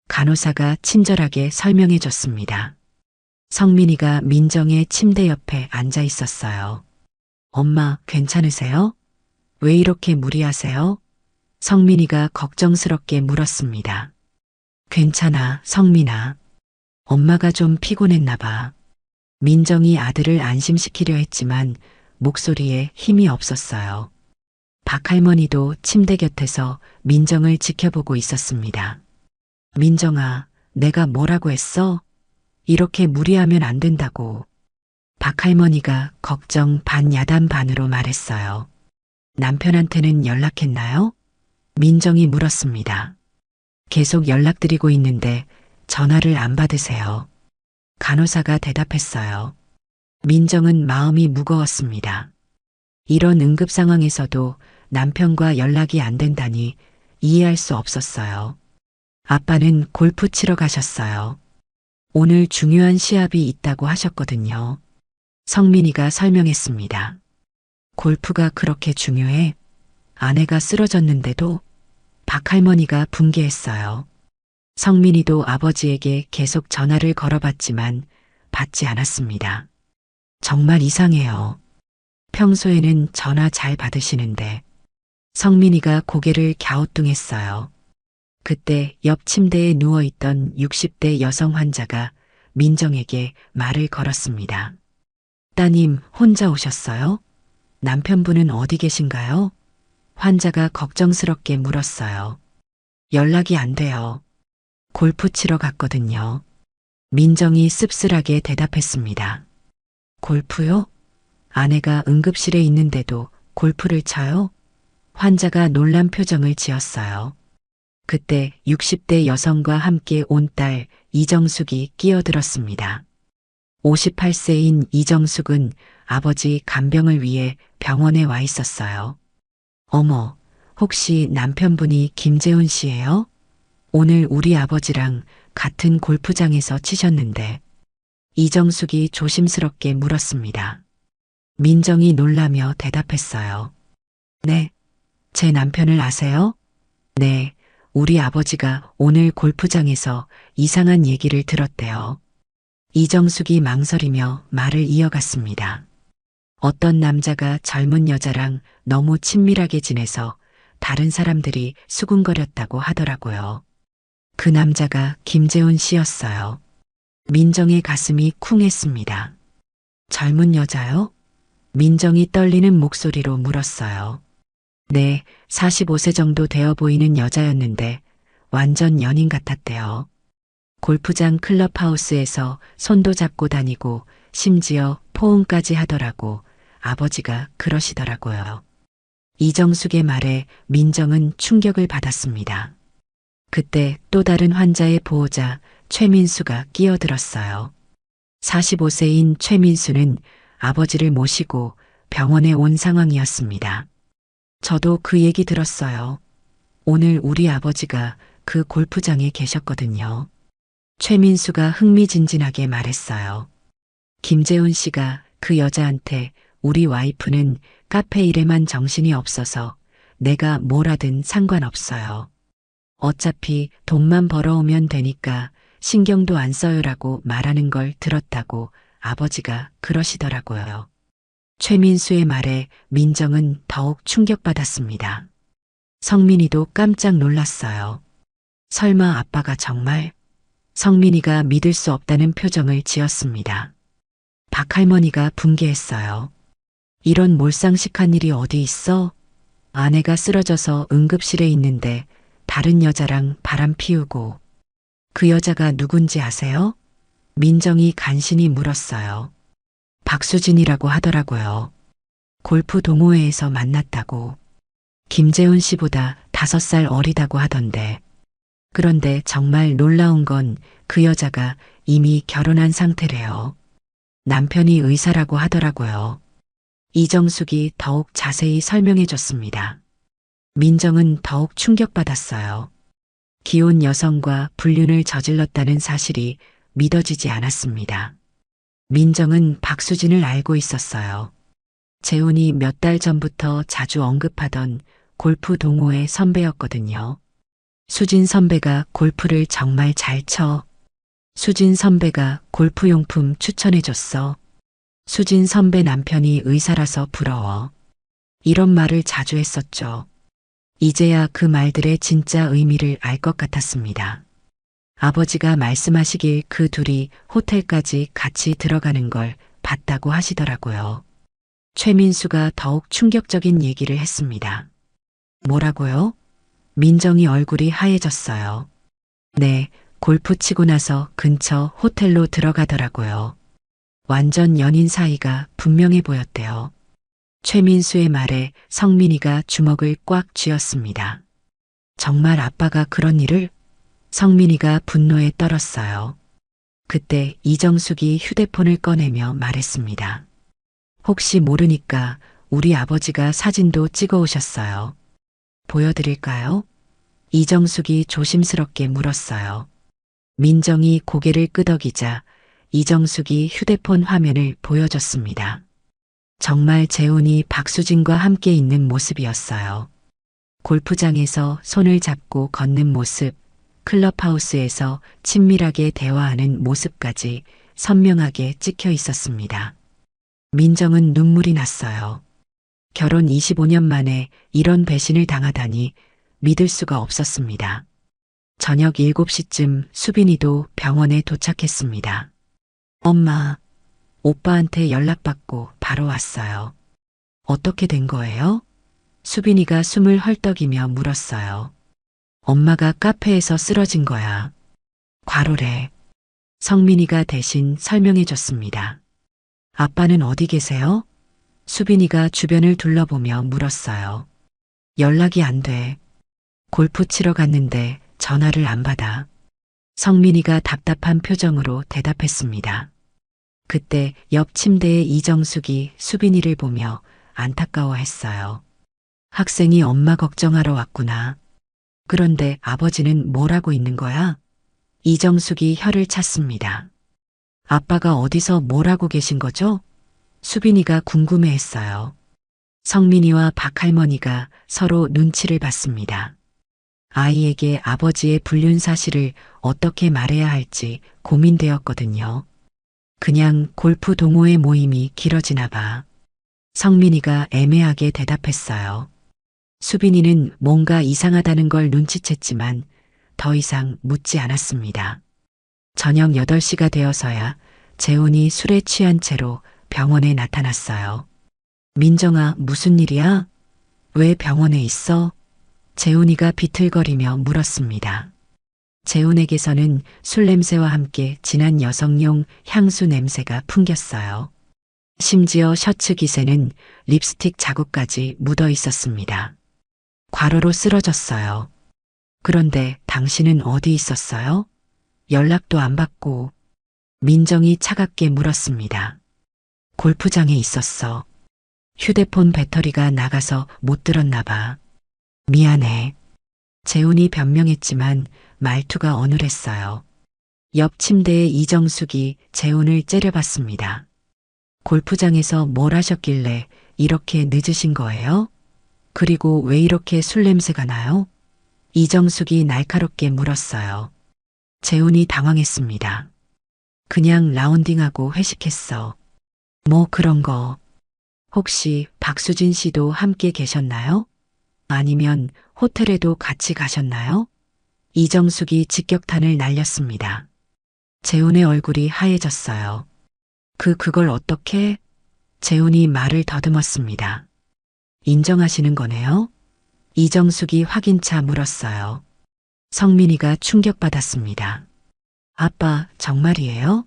간호사가 친절하게 설명해 줬습니다. 성민이가 민정의 침대 옆에 앉아 있었어요. 엄마, 괜찮으세요? 왜 이렇게 무리하세요? 성민이가 걱정스럽게 물었습니다. 괜찮아, 성민아. 엄마가 좀 피곤했나 봐. 민정이 아들을 안심시키려 했지만 목소리에 힘이 없었어요. 박할머니도 침대 곁에서 민정을 지켜보고 있었습니다. 민정아, 내가 뭐라고 했어? 이렇게 무리하면 안 된다고. 박할머니가 걱정 반 야단 반으로 말했어요. 남편한테는 연락했나요? 민정이 물었습니다. 계속 연락드리고 있는데 전화를 안 받으세요. 간호사가 대답했어요. 민정은 마음이 무거웠습니다. 이런 응급 상황에서도 남편과 연락이 안 된다니 이해할 수 없었어요. 아빠는 골프 치러 가셨어요. 오늘 중요한 시합이 있다고 하셨거든요. 성민이가 설명했습니다. 골프가 그렇게 중요해? 아내가 쓰러졌는데도? 박할머니가 분개했어요. 성민이도 아버지에게 계속 전화를 걸어봤지만 받지 않았습니다. 정말 이상해요. 평소에는 전화 잘 받으시는데. 성민이가 고개를 갸우뚱했어요. 그때 옆 침대에 누워있던 60대 여성 환자가 민정에게 말을 걸었습니다. 따님, 혼자 오셨어요? 남편분은 어디 계신가요? 환자가 걱정스럽게 물었어요. 연락이 안 돼요. 골프 치러 갔거든요. 민정이 씁쓸하게 대답했습니다. 골프요? 아내가 응급실에 있는데도 골프를 쳐요? 환자가 놀란 표정을 지었어요. 그때 60대 여성과 함께 온 딸 이정숙이 끼어들었습니다. 58세인 이정숙은 아버지 간병을 위해 병원에 와 있었어요. 어머, 혹시 남편분이 김재훈 씨예요? 오늘 우리 아버지랑 같은 골프장에서 치셨는데. 이정숙이 조심스럽게 물었습니다. 민정이 놀라며 대답했어요. 네, 제 남편을 아세요? 네, 우리 아버지가 오늘 골프장에서 이상한 얘기를 들었대요. 이정숙이 망설이며 말을 이어갔습니다. 어떤 남자가 젊은 여자랑 너무 친밀하게 지내서 다른 사람들이 수군거렸다고 하더라고요. 그 남자가 김재훈 씨였어요. 민정의 가슴이 쿵했습니다. 젊은 여자요? 민정이 떨리는 목소리로 물었어요. 네, 45세 정도 되어 보이는 여자였는데 완전 연인 같았대요. 골프장 클럽하우스에서 손도 잡고 다니고 심지어 포옹까지 하더라고 아버지가 그러시더라고요. 이정숙의 말에 민정은 충격을 받았습니다. 그때 또 다른 환자의 보호자 최민수가 끼어들었어요. 45세인 최민수는 아버지를 모시고 병원에 온 상황이었습니다. 저도 그 얘기 들었어요. 오늘 우리 아버지가 그 골프장에 계셨거든요. 최민수가 흥미진진하게 말했어요. 김재훈 씨가 그 여자한테 우리 와이프는 카페 일에만 정신이 없어서 내가 뭘 하든 상관없어요. 어차피 돈만 벌어오면 되니까 신경도 안 써요라고 말하는 걸 들었다고 아버지가 그러시더라고요. 최민수의 말에 민정은 더욱 충격받았습니다. 성민이도 깜짝 놀랐어요. 설마 아빠가 정말? 성민이가 믿을 수 없다는 표정을 지었습니다. 박할머니가 분개했어요. 이런 몰상식한 일이 어디 있어? 아내가 쓰러져서 응급실에 있는데 다른 여자랑 바람 피우고. 그 여자가 누군지 아세요? 민정이 간신히 물었어요. 박수진이라고 하더라고요. 골프 동호회에서 만났다고. 김재훈 씨보다 5살 어리다고 하던데. 그런데 정말 놀라운 건 그 여자가 이미 결혼한 상태래요. 남편이 의사라고 하더라고요. 이정숙이 더욱 자세히 설명해 줬습니다. 민정은 더욱 충격받았어요. 기혼 여성과 불륜을 저질렀다는 사실이 믿어지지 않았습니다. 민정은 박수진을 알고 있었어요. 재훈이 몇 달 전부터 자주 언급하던 골프 동호회 선배였거든요. 수진 선배가 골프를 정말 잘 쳐. 수진 선배가 골프용품 추천해줬어. 수진 선배 남편이 의사라서 부러워. 이런 말을 자주 했었죠. 이제야 그 말들의 진짜 의미를 알 것 같았습니다. 아버지가 말씀하시길 그 둘이 호텔까지 같이 들어가는 걸 봤다고 하시더라고요. 최민수가 더욱 충격적인 얘기를 했습니다. 뭐라고요? 민정이 얼굴이 하얘졌어요. 네, 골프 치고 나서 근처 호텔로 들어가더라고요. 완전 연인 사이가 분명해 보였대요. 최민수의 말에 성민이가 주먹을 꽉 쥐었습니다. 정말 아빠가 그런 일을? 성민이가 분노에 떨었어요. 그때 이정숙이 휴대폰을 꺼내며 말했습니다. 혹시 모르니까 우리 아버지가 사진도 찍어 오셨어요. 보여드릴까요? 이정숙이 조심스럽게 물었어요. 민정이 고개를 끄덕이자 이정숙이 휴대폰 화면을 보여줬습니다. 정말 재훈이 박수진과 함께 있는 모습이었어요. 골프장에서 손을 잡고 걷는 모습, 클럽하우스에서 친밀하게 대화하는 모습까지 선명하게 찍혀 있었습니다. 민정은 눈물이 났어요. 결혼 25년 만에 이런 배신을 당하다니 믿을 수가 없었습니다. 저녁 7시쯤 수빈이도 병원에 도착했습니다. 엄마, 오빠한테 연락받고 바로 왔어요. 어떻게 된 거예요? 수빈이가 숨을 헐떡이며 물었어요. 엄마가 카페에서 쓰러진 거야. 과로래. 성민이가 대신 설명해 줬습니다. 아빠는 어디 계세요? 수빈이가 주변을 둘러보며 물었어요. 연락이 안 돼. 골프 치러 갔는데 전화를 안 받아. 성민이가 답답한 표정으로 대답했습니다. 그때 옆 침대의 이정숙이 수빈이를 보며 안타까워했어요. 학생이 엄마 걱정하러 왔구나. 그런데 아버지는 뭘 하고 있는 거야? 이정숙이 혀를 찼습니다. 아빠가 어디서 뭘 하고 계신 거죠? 수빈이가 궁금해했어요. 성민이와 박할머니가 서로 눈치를 봤습니다. 아이에게 아버지의 불륜 사실을 어떻게 말해야 할지 고민되었거든요. 그냥 골프 동호회 모임이 길어지나 봐. 성민이가 애매하게 대답했어요. 수빈이는 뭔가 이상하다는 걸 눈치챘지만 더 이상 묻지 않았습니다. 저녁 8시가 되어서야 재훈이 술에 취한 채로 병원에 나타났어요. 민정아, 무슨 일이야? 왜 병원에 있어? 재훈이가 비틀거리며 물었습니다. 재훈에게서는 술 냄새와 함께 진한 여성용 향수 냄새가 풍겼어요. 심지어 셔츠 깃에는 립스틱 자국까지 묻어 있었습니다. 과로로 쓰러졌어요. 그런데 당신은 어디 있었어요? 연락도 안 받고. 민정이 차갑게 물었습니다. 골프장에 있었어. 휴대폰 배터리가 나가서 못 들었나 봐. 미안해. 재훈이 변명했지만 말투가 어눌했어요. 옆 침대의 이정숙이 재훈을 째려봤습니다. 골프장에서 뭘 하셨길래 이렇게 늦으신 거예요? 그리고 왜 이렇게 술 냄새가 나요? 이정숙이 날카롭게 물었어요. 재훈이 당황했습니다. 그냥 라운딩하고 회식했어. 뭐 그런 거. 혹시 박수진 씨도 함께 계셨나요? 아니면 호텔에도 같이 가셨나요? 이정숙이 직격탄을 날렸습니다. 재훈의 얼굴이 하얘졌어요. 그걸 어떻게? 재훈이 말을 더듬었습니다. 인정하시는 거네요? 이정숙이 확인차 물었어요. 성민이가 충격받았습니다. 아빠, 정말이에요?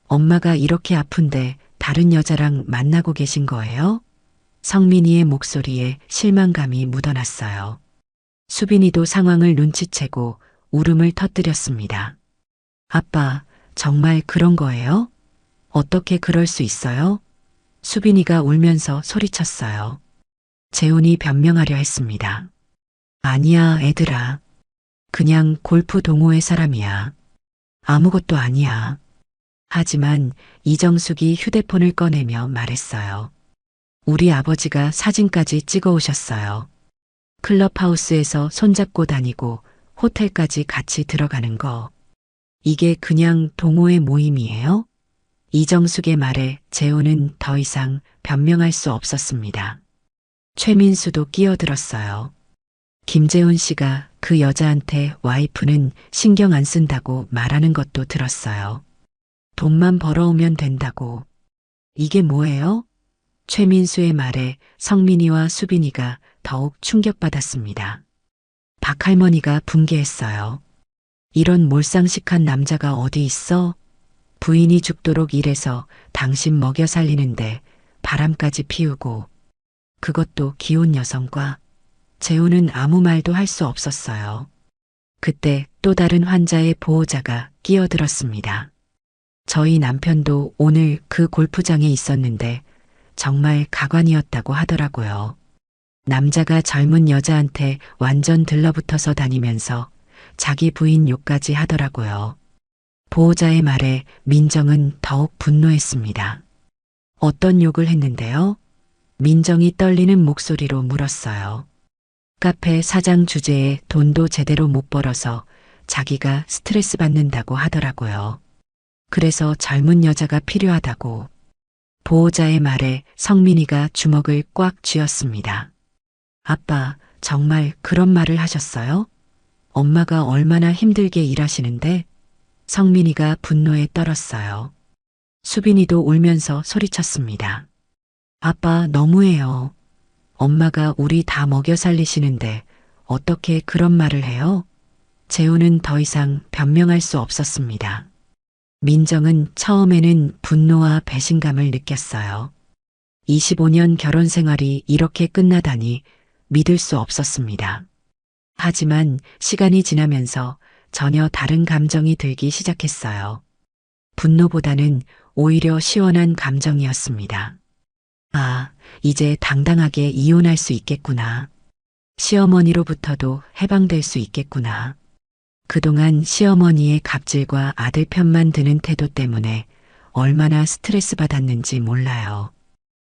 엄마가 이렇게 아픈데 다른 여자랑 만나고 계신 거예요? 성민이의 목소리에 실망감이 묻어났어요. 수빈이도 상황을 눈치채고 울음을 터뜨렸습니다. 아빠, 정말 그런 거예요? 어떻게 그럴 수 있어요? 수빈이가 울면서 소리쳤어요. 재훈이 변명하려 했습니다. 아니야, 애들아. 그냥 골프 동호회 사람이야. 아무것도 아니야. 하지만 이정숙이 휴대폰을 꺼내며 말했어요. 우리 아버지가 사진까지 찍어 오셨어요. 클럽하우스에서 손잡고 다니고 호텔까지 같이 들어가는 거. 이게 그냥 동호회 모임이에요? 이정숙의 말에 재훈은 더 이상 변명할 수 없었습니다. 최민수도 끼어들었어요. 김재훈 씨가 그 여자한테 와이프는 신경 안 쓴다고 말하는 것도 들었어요. 돈만 벌어오면 된다고. 이게 뭐예요? 최민수의 말에 성민이와 수빈이가 더욱 충격받았습니다. 박할머니가 분개했어요. 이런 몰상식한 남자가 어디 있어? 부인이 죽도록 일해서 당신 먹여 살리는데 바람까지 피우고, 그것도 기혼 여성과. 재훈은 아무 말도 할 수 없었어요. 그때 또 다른 환자의 보호자가 끼어들었습니다. 저희 남편도 오늘 그 골프장에 있었는데 정말 가관이었다고 하더라고요. 남자가 젊은 여자한테 완전 들러붙어서 다니면서 자기 부인 욕까지 하더라고요. 보호자의 말에 민정은 더욱 분노했습니다. 어떤 욕을 했는데요? 민정이 떨리는 목소리로 물었어요. 카페 사장 주제에 돈도 제대로 못 벌어서 자기가 스트레스 받는다고 하더라고요. 그래서 젊은 여자가 필요하다고. 보호자의 말에 성민이가 주먹을 꽉 쥐었습니다. 아빠, 정말 그런 말을 하셨어요? 엄마가 얼마나 힘들게 일하시는데? 성민이가 분노에 떨었어요. 수빈이도 울면서 소리쳤습니다. 아빠, 너무해요. 엄마가 우리 다 먹여 살리시는데 어떻게 그런 말을 해요? 재훈은 더 이상 변명할 수 없었습니다. 민정은 처음에는 분노와 배신감을 느꼈어요. 25년 결혼 생활이 이렇게 끝나다니 믿을 수 없었습니다. 하지만 시간이 지나면서 전혀 다른 감정이 들기 시작했어요. 분노보다는 오히려 시원한 감정이었습니다. 아, 이제 당당하게 이혼할 수 있겠구나. 시어머니로부터도 해방될 수 있겠구나. 그동안 시어머니의 갑질과 아들 편만 드는 태도 때문에 얼마나 스트레스 받았는지 몰라요.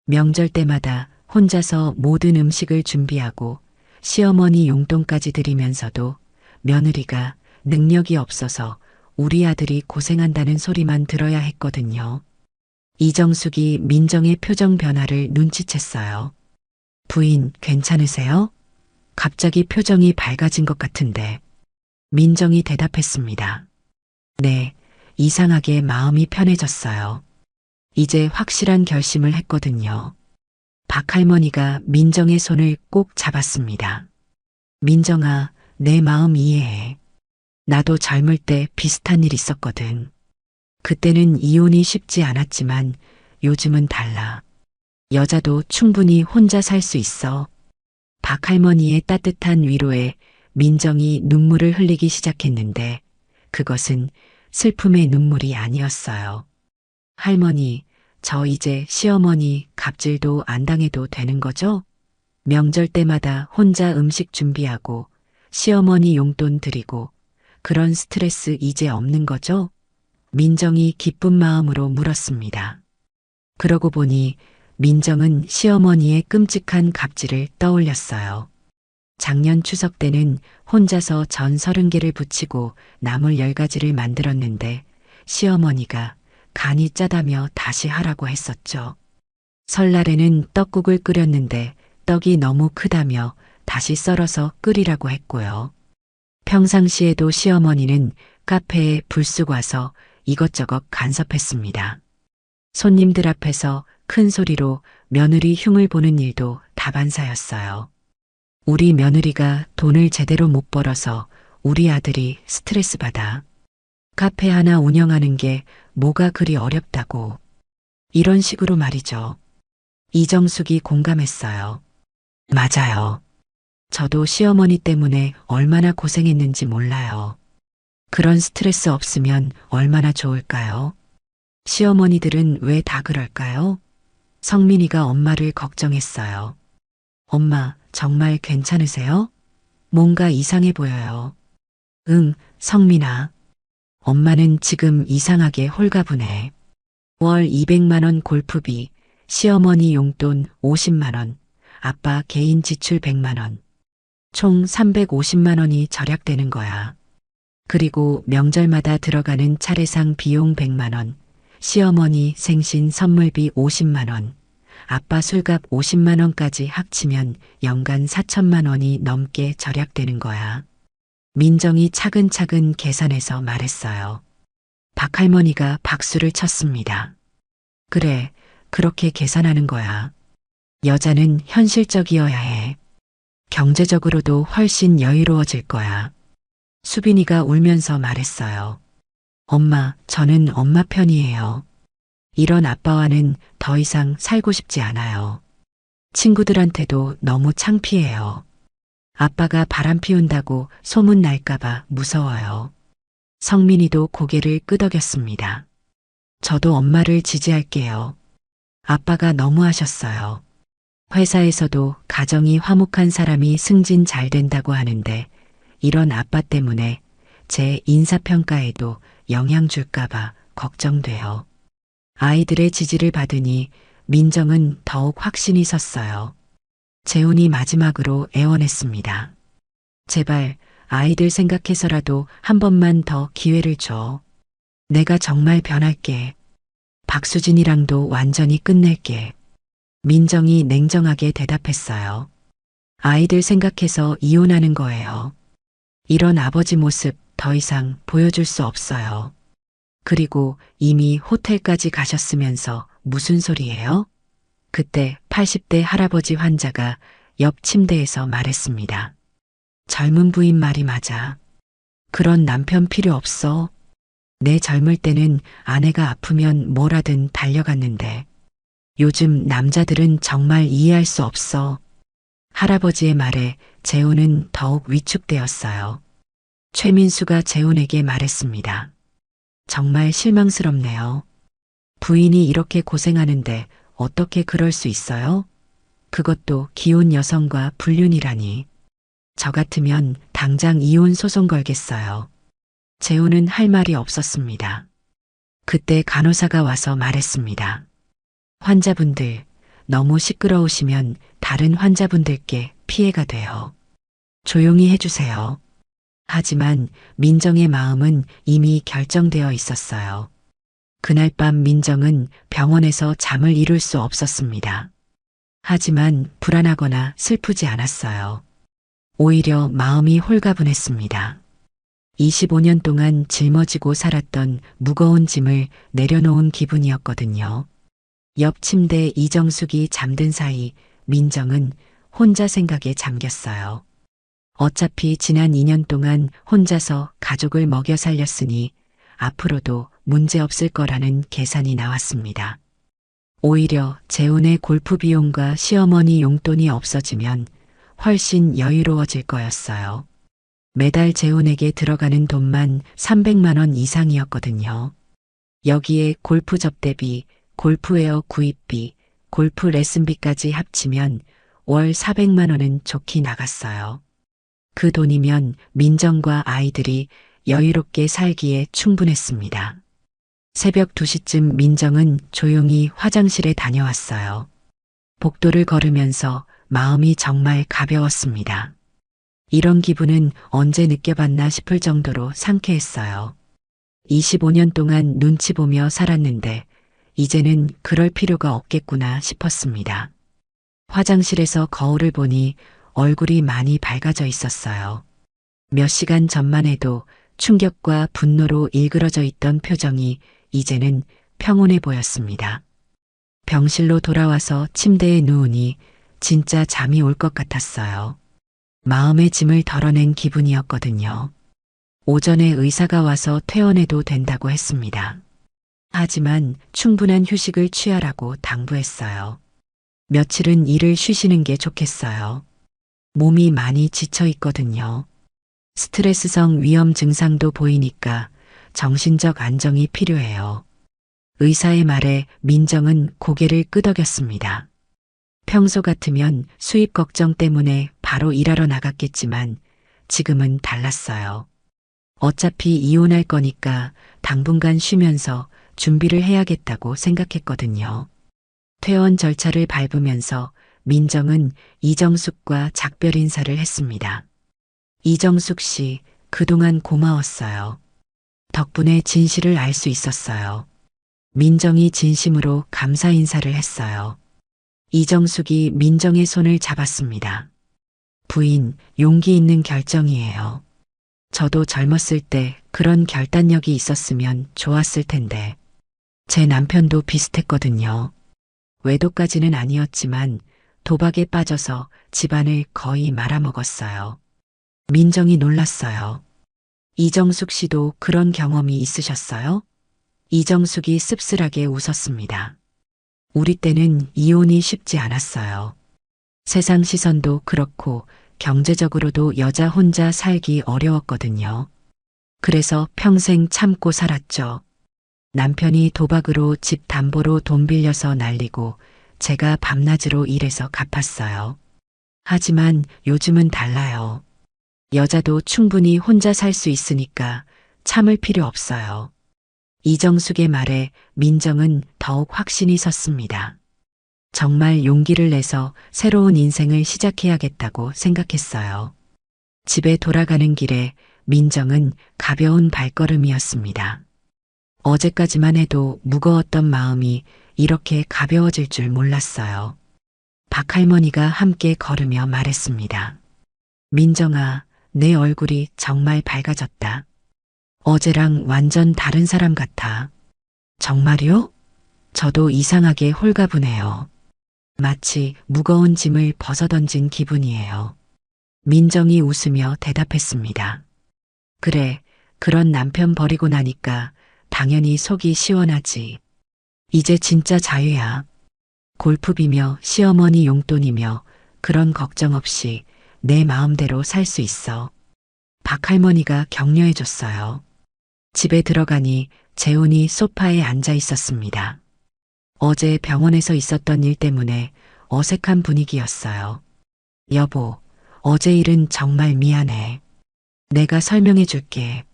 명절 때마다 혼자서 모든 음식을 준비하고 시어머니 용돈까지 드리면서도 며느리가 능력이 없어서 우리 아들이 고생한다는 소리만 들어야 했거든요. 이정숙이 민정의 표정 변화를 눈치챘어요. 부인, 괜찮으세요? 갑자기 표정이 밝아진 것 같은데. 민정이 대답했습니다. 네, 이상하게 마음이 편해졌어요. 이제 확실한 결심을 했거든요. 박할머니가 민정의 손을 꼭 잡았습니다. 민정아, 내 마음 이해해. 나도 젊을 때 비슷한 일 있었거든. 그때는 이혼이 쉽지 않았지만 요즘은 달라. 여자도 충분히 혼자 살 수 있어. 박할머니의 따뜻한 위로에 민정이 눈물을 흘리기 시작했는데 그것은 슬픔의 눈물이 아니었어요. 할머니, 저 이제 시어머니 갑질도 안 당해도 되는 거죠? 명절 때마다 혼자 음식 준비하고 시어머니 용돈 드리고 그런 스트레스 이제 없는 거죠? 민정이 기쁜 마음으로 물었습니다. 그러고 보니 민정은 시어머니의 끔찍한 갑질을 떠올렸어요. 작년 추석 때는 혼자서 전 30개를 부치고 나물 10가지를 만들었는데 시어머니가 간이 짜다며 다시 하라고 했었죠. 설날에는 떡국을 끓였는데 떡이 너무 크다며 다시 썰어서 끓이라고 했고요. 평상시에도 시어머니는 카페에 불쑥 와서 이것저것 간섭했습니다. 손님들 앞에서 큰 소리로 며느리 흉을 보는 일도 다반사였어요. 우리 며느리가 돈을 제대로 못 벌어서 우리 아들이 스트레스 받아. 카페 하나 운영하는 게 뭐가 그리 어렵다고. 이런 식으로 말이죠. 이정숙이 공감했어요. 맞아요. 저도 시어머니 때문에 얼마나 고생했는지 몰라요. 그런 스트레스 없으면 얼마나 좋을까요? 시어머니들은 왜 다 그럴까요? 성민이가 엄마를 걱정했어요. 엄마, 정말 괜찮으세요? 뭔가 이상해 보여요. 응, 성민아. 엄마는 지금 이상하게 홀가분해. 월 200만 원 골프비, 시어머니 용돈 50만 원, 아빠 개인 지출 100만 원. 총 350만 원이 절약되는 거야. 그리고 명절마다 들어가는 차례상 비용 100만 원, 시어머니 생신 선물비 50만 원, 아빠 술값 50만 원까지 합치면 연간 4천만 원이 넘게 절약되는 거야. 민정이 차근차근 계산해서 말했어요. 박할머니가 박수를 쳤습니다. 그래, 그렇게 계산하는 거야. 여자는 현실적이어야 해. 경제적으로도 훨씬 여유로워질 거야. 수빈이가 울면서 말했어요. 엄마, 저는 엄마 편이에요. 이런 아빠와는 더 이상 살고 싶지 않아요. 친구들한테도 너무 창피해요. 아빠가 바람 피운다고 소문 날까봐 무서워요. 성민이도 고개를 끄덕였습니다. 저도 엄마를 지지할게요. 아빠가 너무하셨어요. 회사에서도 가정이 화목한 사람이 승진 잘 된다고 하는데 이런 아빠 때문에 제 인사평가에도 영향 줄까봐 걱정돼요. 아이들의 지지를 받으니 민정은 더욱 확신이 섰어요. 재훈이 마지막으로 애원했습니다. 제발 아이들 생각해서라도 한 번만 더 기회를 줘. 내가 정말 변할게. 박수진이랑도 완전히 끝낼게. 민정이 냉정하게 대답했어요. 아이들 생각해서 이혼하는 거예요. 이런 아버지 모습 더 이상 보여줄 수 없어요. 그리고 이미 호텔까지 가셨으면서 무슨 소리예요? 그때 80대 할아버지 환자가 옆 침대에서 말했습니다. 젊은 부인 말이 맞아. 그런 남편 필요 없어. 내 젊을 때는 아내가 아프면 뭐라든 달려갔는데 요즘 남자들은 정말 이해할 수 없어. 할아버지의 말에 재훈은 더욱 위축되었어요. 최민수가 재훈에게 말했습니다. 정말 실망스럽네요. 부인이 이렇게 고생하는데 어떻게 그럴 수 있어요? 그것도 기혼 여성과 불륜이라니. 저 같으면 당장 이혼 소송 걸겠어요. 재훈은 할 말이 없었습니다. 그때 간호사가 와서 말했습니다. 환자분들, 너무 시끄러우시면 다른 환자분들께 피해가 돼요. 조용히 해주세요. 하지만 민정의 마음은 이미 결정되어 있었어요. 그날 밤 민정은 병원에서 잠을 이룰 수 없었습니다. 하지만 불안하거나 슬프지 않았어요. 오히려 마음이 홀가분했습니다. 25년 동안 짊어지고 살았던 무거운 짐을 내려놓은 기분이었거든요. 옆 침대 이정숙이 잠든 사이 민정은 혼자 생각에 잠겼어요. 어차피 지난 2년 동안 혼자서 가족을 먹여 살렸으니 앞으로도 문제 없을 거라는 계산이 나왔습니다. 오히려 재훈의 골프 비용과 시어머니 용돈이 없어지면 훨씬 여유로워질 거였어요. 매달 재훈에게 들어가는 돈만 300만 원 이상이었거든요. 여기에 골프 접대비, 골프웨어 구입비, 골프 레슨비까지 합치면 월 400만 원은 좋게 나갔어요. 그 돈이면 민정과 아이들이 여유롭게 살기에 충분했습니다. 새벽 2시쯤 민정은 조용히 화장실에 다녀왔어요. 복도를 걸으면서 마음이 정말 가벼웠습니다. 이런 기분은 언제 느껴봤나 싶을 정도로 상쾌했어요. 25년 동안 눈치 보며 살았는데 이제는 그럴 필요가 없겠구나 싶었습니다. 화장실에서 거울을 보니 얼굴이 많이 밝아져 있었어요. 몇 시간 전만 해도 충격과 분노로 일그러져 있던 표정이 이제는 평온해 보였습니다. 병실로 돌아와서 침대에 누우니 진짜 잠이 올 것 같았어요. 마음의 짐을 덜어낸 기분이었거든요. 오전에 의사가 와서 퇴원해도 된다고 했습니다. 하지만 충분한 휴식을 취하라고 당부했어요. 며칠은 일을 쉬시는 게 좋겠어요. 몸이 많이 지쳐 있거든요. 스트레스성 위험 증상도 보이니까 정신적 안정이 필요해요. 의사의 말에 민정은 고개를 끄덕였습니다. 평소 같으면 수입 걱정 때문에 바로 일하러 나갔겠지만 지금은 달랐어요. 어차피 이혼할 거니까 당분간 쉬면서 준비를 해야겠다고 생각했거든요. 퇴원 절차를 밟으면서 민정은 이정숙과 작별 인사를 했습니다. 이정숙 씨, 그동안 고마웠어요. 덕분에 진실을 알 수 있었어요. 민정이 진심으로 감사 인사를 했어요. 이정숙이 민정의 손을 잡았습니다. 부인, 용기 있는 결정이에요. 저도 젊었을 때 그런 결단력이 있었으면 좋았을 텐데. 제 남편도 비슷했거든요. 외도까지는 아니었지만 도박에 빠져서 집안을 거의 말아먹었어요. 민정이 놀랐어요. 이정숙 씨도 그런 경험이 있으셨어요? 이정숙이 씁쓸하게 웃었습니다. 우리 때는 이혼이 쉽지 않았어요. 세상 시선도 그렇고 경제적으로도 여자 혼자 살기 어려웠거든요. 그래서 평생 참고 살았죠. 남편이 도박으로 집 담보로 돈 빌려서 날리고 제가 밤낮으로 일해서 갚았어요. 하지만 요즘은 달라요. 여자도 충분히 혼자 살 수 있으니까 참을 필요 없어요. 이정숙의 말에 민정은 더욱 확신이 섰습니다. 정말 용기를 내서 새로운 인생을 시작해야겠다고 생각했어요. 집에 돌아가는 길에 민정은 가벼운 발걸음이었습니다. 어제까지만 해도 무거웠던 마음이 이렇게 가벼워질 줄 몰랐어요. 박할머니가 함께 걸으며 말했습니다. 민정아, 내 얼굴이 정말 밝아졌다. 어제랑 완전 다른 사람 같아. 정말요? 저도 이상하게 홀가분해요. 마치 무거운 짐을 벗어던진 기분이에요. 민정이 웃으며 대답했습니다. 그래, 그런 남편 버리고 나니까 당연히 속이 시원하지. 이제 진짜 자유야. 골프비며 시어머니 용돈이며 그런 걱정 없이 내 마음대로 살 수 있어. 박할머니가 격려해 줬어요. 집에 들어가니 재훈이 소파에 앉아 있었습니다. 어제 병원에서 있었던 일 때문에 어색한 분위기였어요. 여보, 어제 일은 정말 미안해. 내가 설명해 줄게.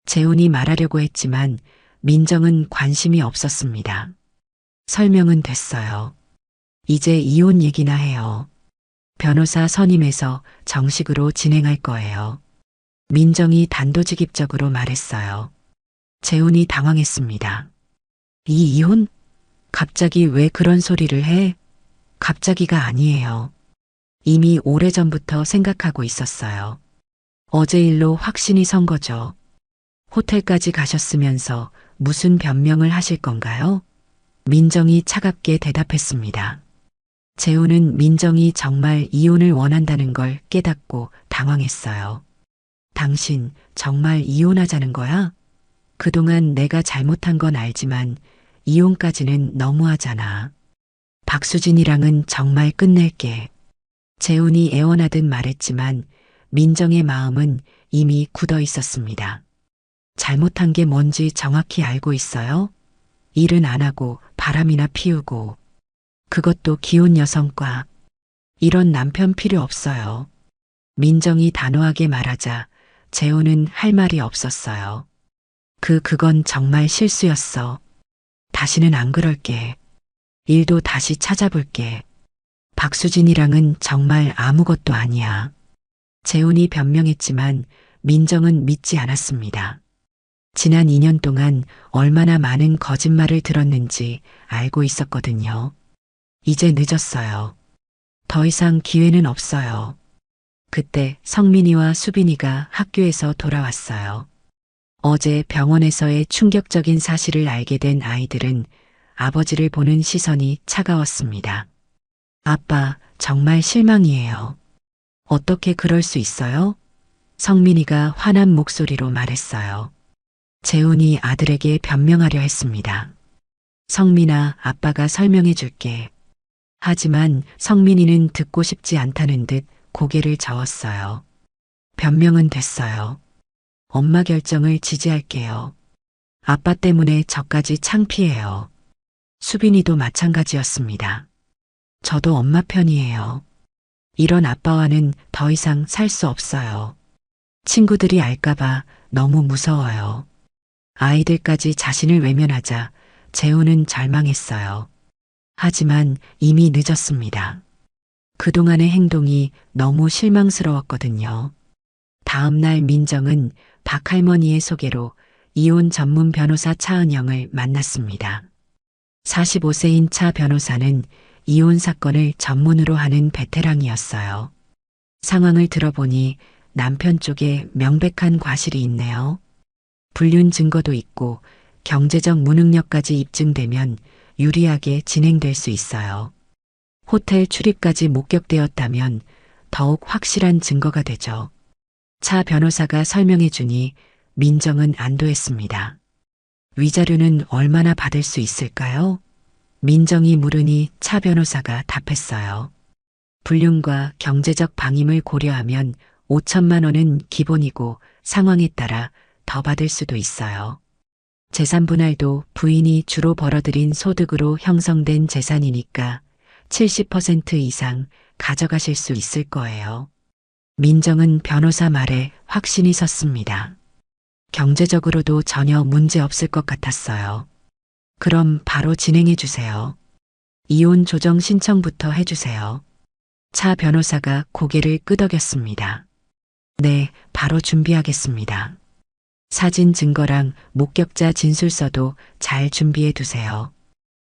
재훈이 말하려고 했지만 민정은 관심이 없었습니다. 설명은 됐어요. 이제 이혼 얘기나 해요. 변호사 선임해서 정식으로 진행할 거예요. 민정이 단도직입적으로 말했어요. 재훈이 당황했습니다. 이 이혼? 갑자기 왜 그런 소리를 해? 갑자기가 아니에요. 이미 오래전부터 생각하고 있었어요. 어제 일로 확신이 선 거죠. 호텔까지 가셨으면서 무슨 변명을 하실 건가요? 민정이 차갑게 대답했습니다. 재훈은 민정이 정말 이혼을 원한다는 걸 깨닫고 당황했어요. 당신 정말 이혼하자는 거야? 그동안 내가 잘못한 건 알지만 이혼까지는 너무하잖아. 박수진이랑은 정말 끝낼게. 재훈이 애원하듯 말했지만 민정의 마음은 이미 굳어 있었습니다. 잘못한 게 뭔지 정확히 알고 있어요? 일은 안 하고 바람이나 피우고. 그것도 기혼 여성과. 이런 남편 필요 없어요. 민정이 단호하게 말하자 재훈은 할 말이 없었어요. 그건 정말 실수였어. 다시는 안 그럴게. 일도 다시 찾아볼게. 박수진이랑은 정말 아무것도 아니야. 재훈이 변명했지만 민정은 믿지 않았습니다. 지난 2년 동안 얼마나 많은 거짓말을 들었는지 알고 있었거든요. 이제 늦었어요. 더 이상 기회는 없어요. 그때 성민이와 수빈이가 학교에서 돌아왔어요. 어제 병원에서의 충격적인 사실을 알게 된 아이들은 아버지를 보는 시선이 차가웠습니다. 아빠, 정말 실망이에요. 어떻게 그럴 수 있어요? 성민이가 화난 목소리로 말했어요. 재훈이 아들에게 변명하려 했습니다. 성민아, 아빠가 설명해 줄게. 하지만 성민이는 듣고 싶지 않다는 듯 고개를 저었어요. 변명은 됐어요. 엄마 결정을 지지할게요. 아빠 때문에 저까지 창피해요. 수빈이도 마찬가지였습니다. 저도 엄마 편이에요. 이런 아빠와는 더 이상 살 수 없어요. 친구들이 알까봐 너무 무서워요. 아이들까지 자신을 외면하자 재훈은 절망했어요. 하지만 이미 늦었습니다. 그동안의 행동이 너무 실망스러웠거든요. 다음 날 민정은 박할머니의 소개로 이혼 전문 변호사 차은영을 만났습니다. 45세인 차 변호사는 이혼 사건을 전문으로 하는 베테랑이었어요. 상황을 들어보니 남편 쪽에 명백한 과실이 있네요. 불륜 증거도 있고 경제적 무능력까지 입증되면 유리하게 진행될 수 있어요. 호텔 출입까지 목격되었다면 더욱 확실한 증거가 되죠. 차 변호사가 설명해 주니 민정은 안도했습니다. 위자료는 얼마나 받을 수 있을까요? 민정이 물으니 차 변호사가 답했어요. 불륜과 경제적 방임을 고려하면 5천만 원은 기본이고 상황에 따라 더 받을 수도 있어요. 재산 분할도 부인이 주로 벌어들인 소득으로 형성된 재산이니까 70% 이상 가져가실 수 있을 거예요. 민정은 변호사 말에 확신이 섰습니다. 경제적으로도 전혀 문제 없을 것 같았어요. 그럼 바로 진행해 주세요. 이혼 조정 신청부터 해주세요. 차 변호사가 고개를 끄덕였습니다. 네, 바로 준비하겠습니다. 사진 증거랑 목격자 진술서도 잘 준비해 두세요.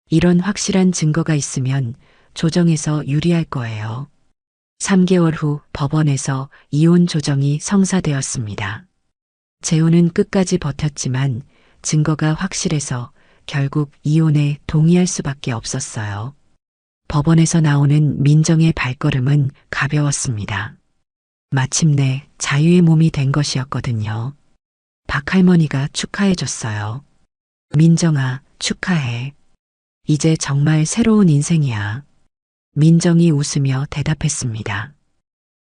이런 확실한 증거가 있으면 조정에서 유리할 거예요. 3개월 후 법원에서 이혼 조정이 성사되었습니다. 재훈은 끝까지 버텼지만 증거가 확실해서 결국 이혼에 동의할 수밖에 없었어요. 법원에서 나오는 민정의 발걸음은 가벼웠습니다. 마침내 자유의 몸이 된 것이었거든요. 박할머니가 축하해 줬어요. 민정아, 축하해. 이제 정말 새로운 인생이야. 민정이 웃으며 대답했습니다.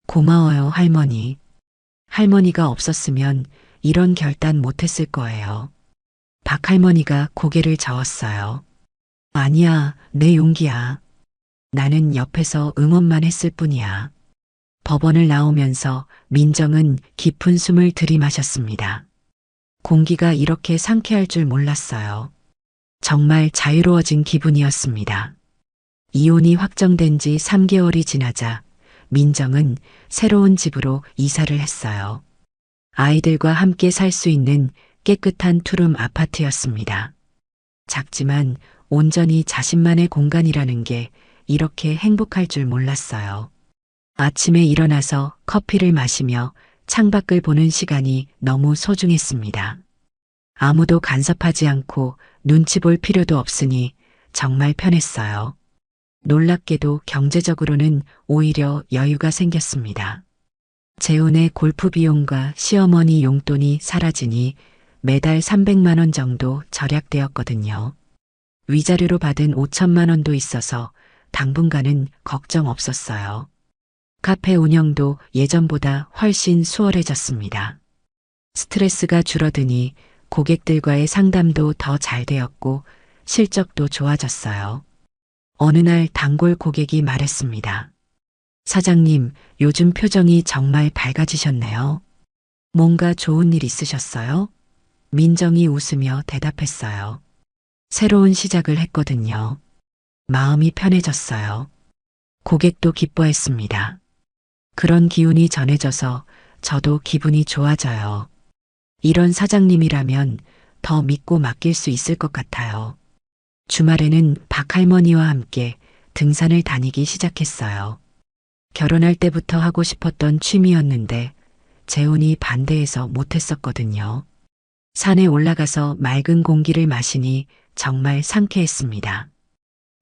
고마워요, 할머니. 할머니가 없었으면 이런 결단 못했을 거예요. 박 할머니가 고개를 저었어요. 아니야, 내 용기야. 나는 옆에서 응원만 했을 뿐이야. 법원을 나오면서 민정은 깊은 숨을 들이마셨습니다. 공기가 이렇게 상쾌할 줄 몰랐어요. 정말 자유로워진 기분이었습니다. 이혼이 확정된 지 3개월이 지나자 민정은 새로운 집으로 이사를 했어요. 아이들과 함께 살 수 있는 깨끗한 투룸 아파트였습니다. 작지만 온전히 자신만의 공간이라는 게 이렇게 행복할 줄 몰랐어요. 아침에 일어나서 커피를 마시며 창밖을 보는 시간이 너무 소중했습니다. 아무도 간섭하지 않고 눈치 볼 필요도 없으니 정말 편했어요. 놀랍게도 경제적으로는 오히려 여유가 생겼습니다. 재혼의 골프 비용과 시어머니 용돈이 사라지니 매달 300만 원 정도 절약되었거든요. 위자료로 받은 5천만 원도 있어서 당분간은 걱정 없었어요. 카페 운영도 예전보다 훨씬 수월해졌습니다. 스트레스가 줄어드니 고객들과의 상담도 더 잘 되었고 실적도 좋아졌어요. 어느 날 단골 고객이 말했습니다. 사장님, 요즘 표정이 정말 밝아지셨네요. 뭔가 좋은 일 있으셨어요? 민정이 웃으며 대답했어요. 새로운 시작을 했거든요. 마음이 편해졌어요. 고객도 기뻐했습니다. 그런 기운이 전해져서 저도 기분이 좋아져요. 이런 사장님이라면 더 믿고 맡길 수 있을 것 같아요. 주말에는 박할머니와 함께 등산을 다니기 시작했어요. 결혼할 때부터 하고 싶었던 취미였는데 재혼이 반대해서 못했었거든요. 산에 올라가서 맑은 공기를 마시니 정말 상쾌했습니다.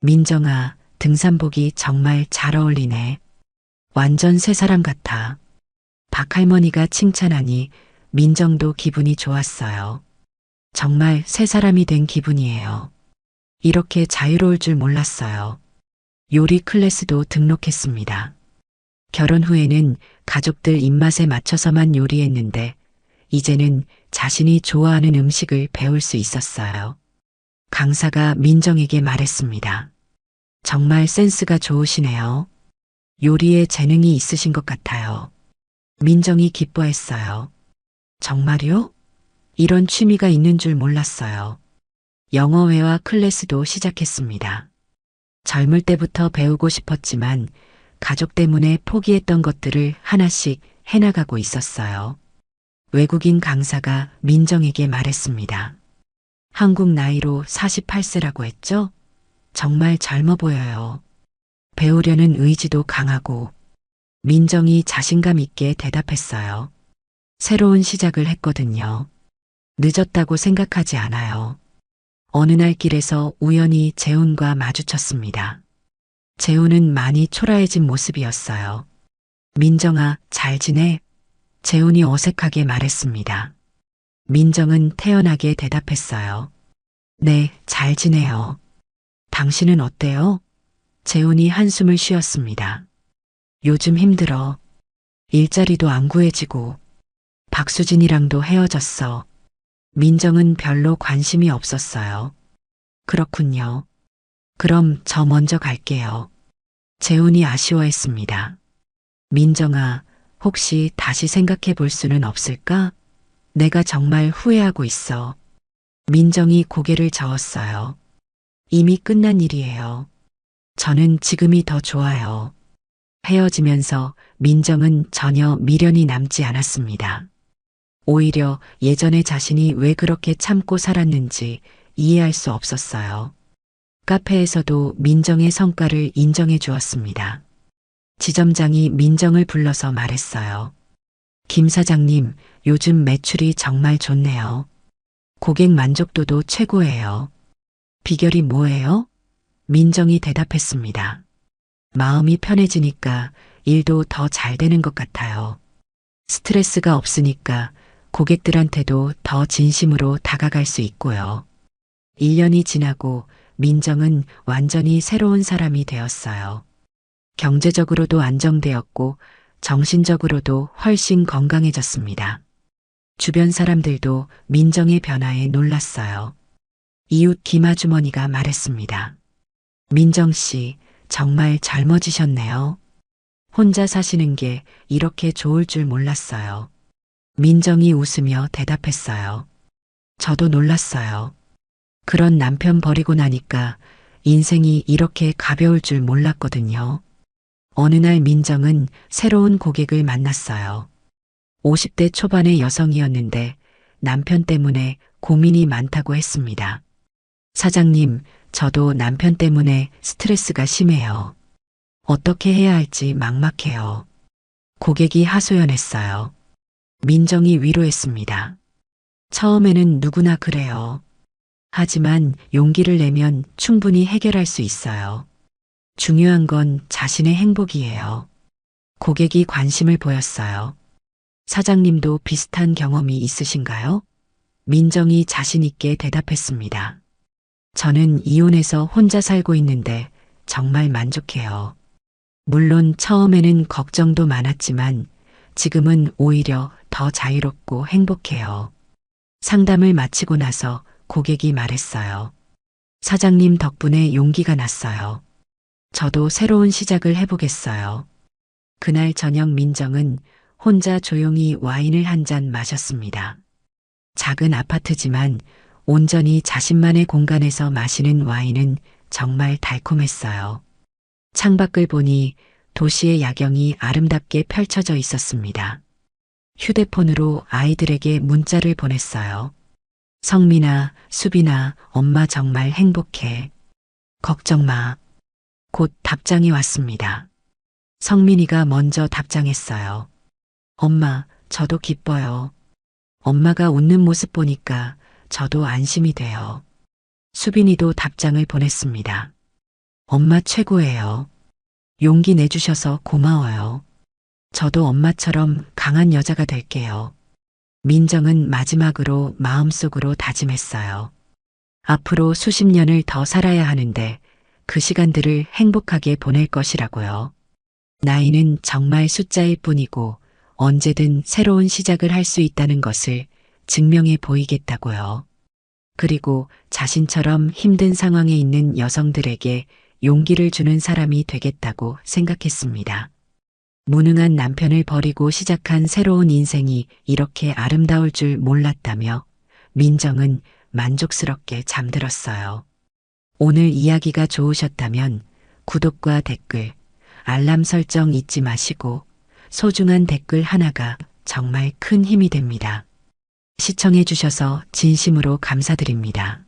민정아, 등산복이 정말 잘 어울리네. 완전 새 사람 같아. 박할머니가 칭찬하니 민정도 기분이 좋았어요. 정말 새 사람이 된 기분이에요. 이렇게 자유로울 줄 몰랐어요. 요리 클래스도 등록했습니다. 결혼 후에는 가족들 입맛에 맞춰서만 요리했는데 이제는 자신이 좋아하는 음식을 배울 수 있었어요. 강사가 민정에게 말했습니다. 정말 센스가 좋으시네요. 요리에 재능이 있으신 것 같아요. 민정이 기뻐했어요. 정말요? 이런 취미가 있는 줄 몰랐어요. 영어회화 클래스도 시작했습니다. 젊을 때부터 배우고 싶었지만 가족 때문에 포기했던 것들을 하나씩 해나가고 있었어요. 외국인 강사가 민정에게 말했습니다. 한국 나이로 48세라고 했죠? 정말 젊어 보여요. 배우려는 의지도 강하고. 민정이 자신감 있게 대답했어요. 새로운 시작을 했거든요. 늦었다고 생각하지 않아요. 어느 날 길에서 우연히 재훈과 마주쳤습니다. 재훈은 많이 초라해진 모습이었어요. 민정아, 잘 지내? 재훈이 어색하게 말했습니다. 민정은 태연하게 대답했어요. 네, 잘 지내요. 당신은 어때요? 재훈이 한숨을 쉬었습니다. 요즘 힘들어. 일자리도 안 구해지고 박수진이랑도 헤어졌어. 민정은 별로 관심이 없었어요. 그렇군요. 그럼 저 먼저 갈게요. 재훈이 아쉬워했습니다. 민정아, 혹시 다시 생각해 볼 수는 없을까? 내가 정말 후회하고 있어. 민정이 고개를 저었어요. 이미 끝난 일이에요. 저는 지금이 더 좋아요. 헤어지면서 민정은 전혀 미련이 남지 않았습니다. 오히려 예전의 자신이 왜 그렇게 참고 살았는지 이해할 수 없었어요. 카페에서도 민정의 성과를 인정해 주었습니다. 지점장이 민정을 불러서 말했어요. 김 사장님, 요즘 매출이 정말 좋네요. 고객 만족도도 최고예요. 비결이 뭐예요? 민정이 대답했습니다. 마음이 편해지니까 일도 더 잘 되는 것 같아요. 스트레스가 없으니까 고객들한테도 더 진심으로 다가갈 수 있고요. 1년이 지나고 민정은 완전히 새로운 사람이 되었어요. 경제적으로도 안정되었고 정신적으로도 훨씬 건강해졌습니다. 주변 사람들도 민정의 변화에 놀랐어요. 이웃 김 아주머니가 말했습니다. 민정 씨, 정말 젊어지셨네요. 혼자 사시는 게 이렇게 좋을 줄 몰랐어요. 민정이 웃으며 대답했어요. 저도 놀랐어요. 그런 남편 버리고 나니까 인생이 이렇게 가벼울 줄 몰랐거든요. 어느 날 민정은 새로운 고객을 만났어요. 50대 초반의 여성이었는데 남편 때문에 고민이 많다고 했습니다. 사장님, 저도 남편 때문에 스트레스가 심해요. 어떻게 해야 할지 막막해요. 고객이 하소연했어요. 민정이 위로했습니다. 처음에는 누구나 그래요. 하지만 용기를 내면 충분히 해결할 수 있어요. 중요한 건 자신의 행복이에요. 고객이 관심을 보였어요. 사장님도 비슷한 경험이 있으신가요? 민정이 자신있게 대답했습니다. 저는 이혼해서 혼자 살고 있는데 정말 만족해요. 물론 처음에는 걱정도 많았지만 지금은 오히려 더 자유롭고 행복해요. 상담을 마치고 나서 고객이 말했어요. 사장님 덕분에 용기가 났어요. 저도 새로운 시작을 해보겠어요. 그날 저녁 민정은 혼자 조용히 와인을 한 잔 마셨습니다. 작은 아파트지만 온전히 자신만의 공간에서 마시는 와인은 정말 달콤했어요. 창밖을 보니 도시의 야경이 아름답게 펼쳐져 있었습니다. 휴대폰으로 아이들에게 문자를 보냈어요. 성민아, 수빈아, 엄마 정말 행복해. 걱정 마. 곧 답장이 왔습니다. 성민이가 먼저 답장했어요. 엄마, 저도 기뻐요. 엄마가 웃는 모습 보니까 저도 안심이 돼요. 수빈이도 답장을 보냈습니다. 엄마 최고예요. 용기 내주셔서 고마워요. 저도 엄마처럼 강한 여자가 될게요. 민정은 마지막으로 마음속으로 다짐했어요. 앞으로 수십 년을 더 살아야 하는데 그 시간들을 행복하게 보낼 것이라고요. 나이는 정말 숫자일 뿐이고 언제든 새로운 시작을 할 수 있다는 것을 증명해 보이겠다고요. 그리고 자신처럼 힘든 상황에 있는 여성들에게 용기를 주는 사람이 되겠다고 생각했습니다. 무능한 남편을 버리고 시작한 새로운 인생이 이렇게 아름다울 줄 몰랐다며 민정은 만족스럽게 잠들었어요. 오늘 이야기가 좋으셨다면 구독과 댓글, 알람 설정 잊지 마시고 소중한 댓글 하나가 정말 큰 힘이 됩니다. 시청해 주셔서 진심으로 감사드립니다.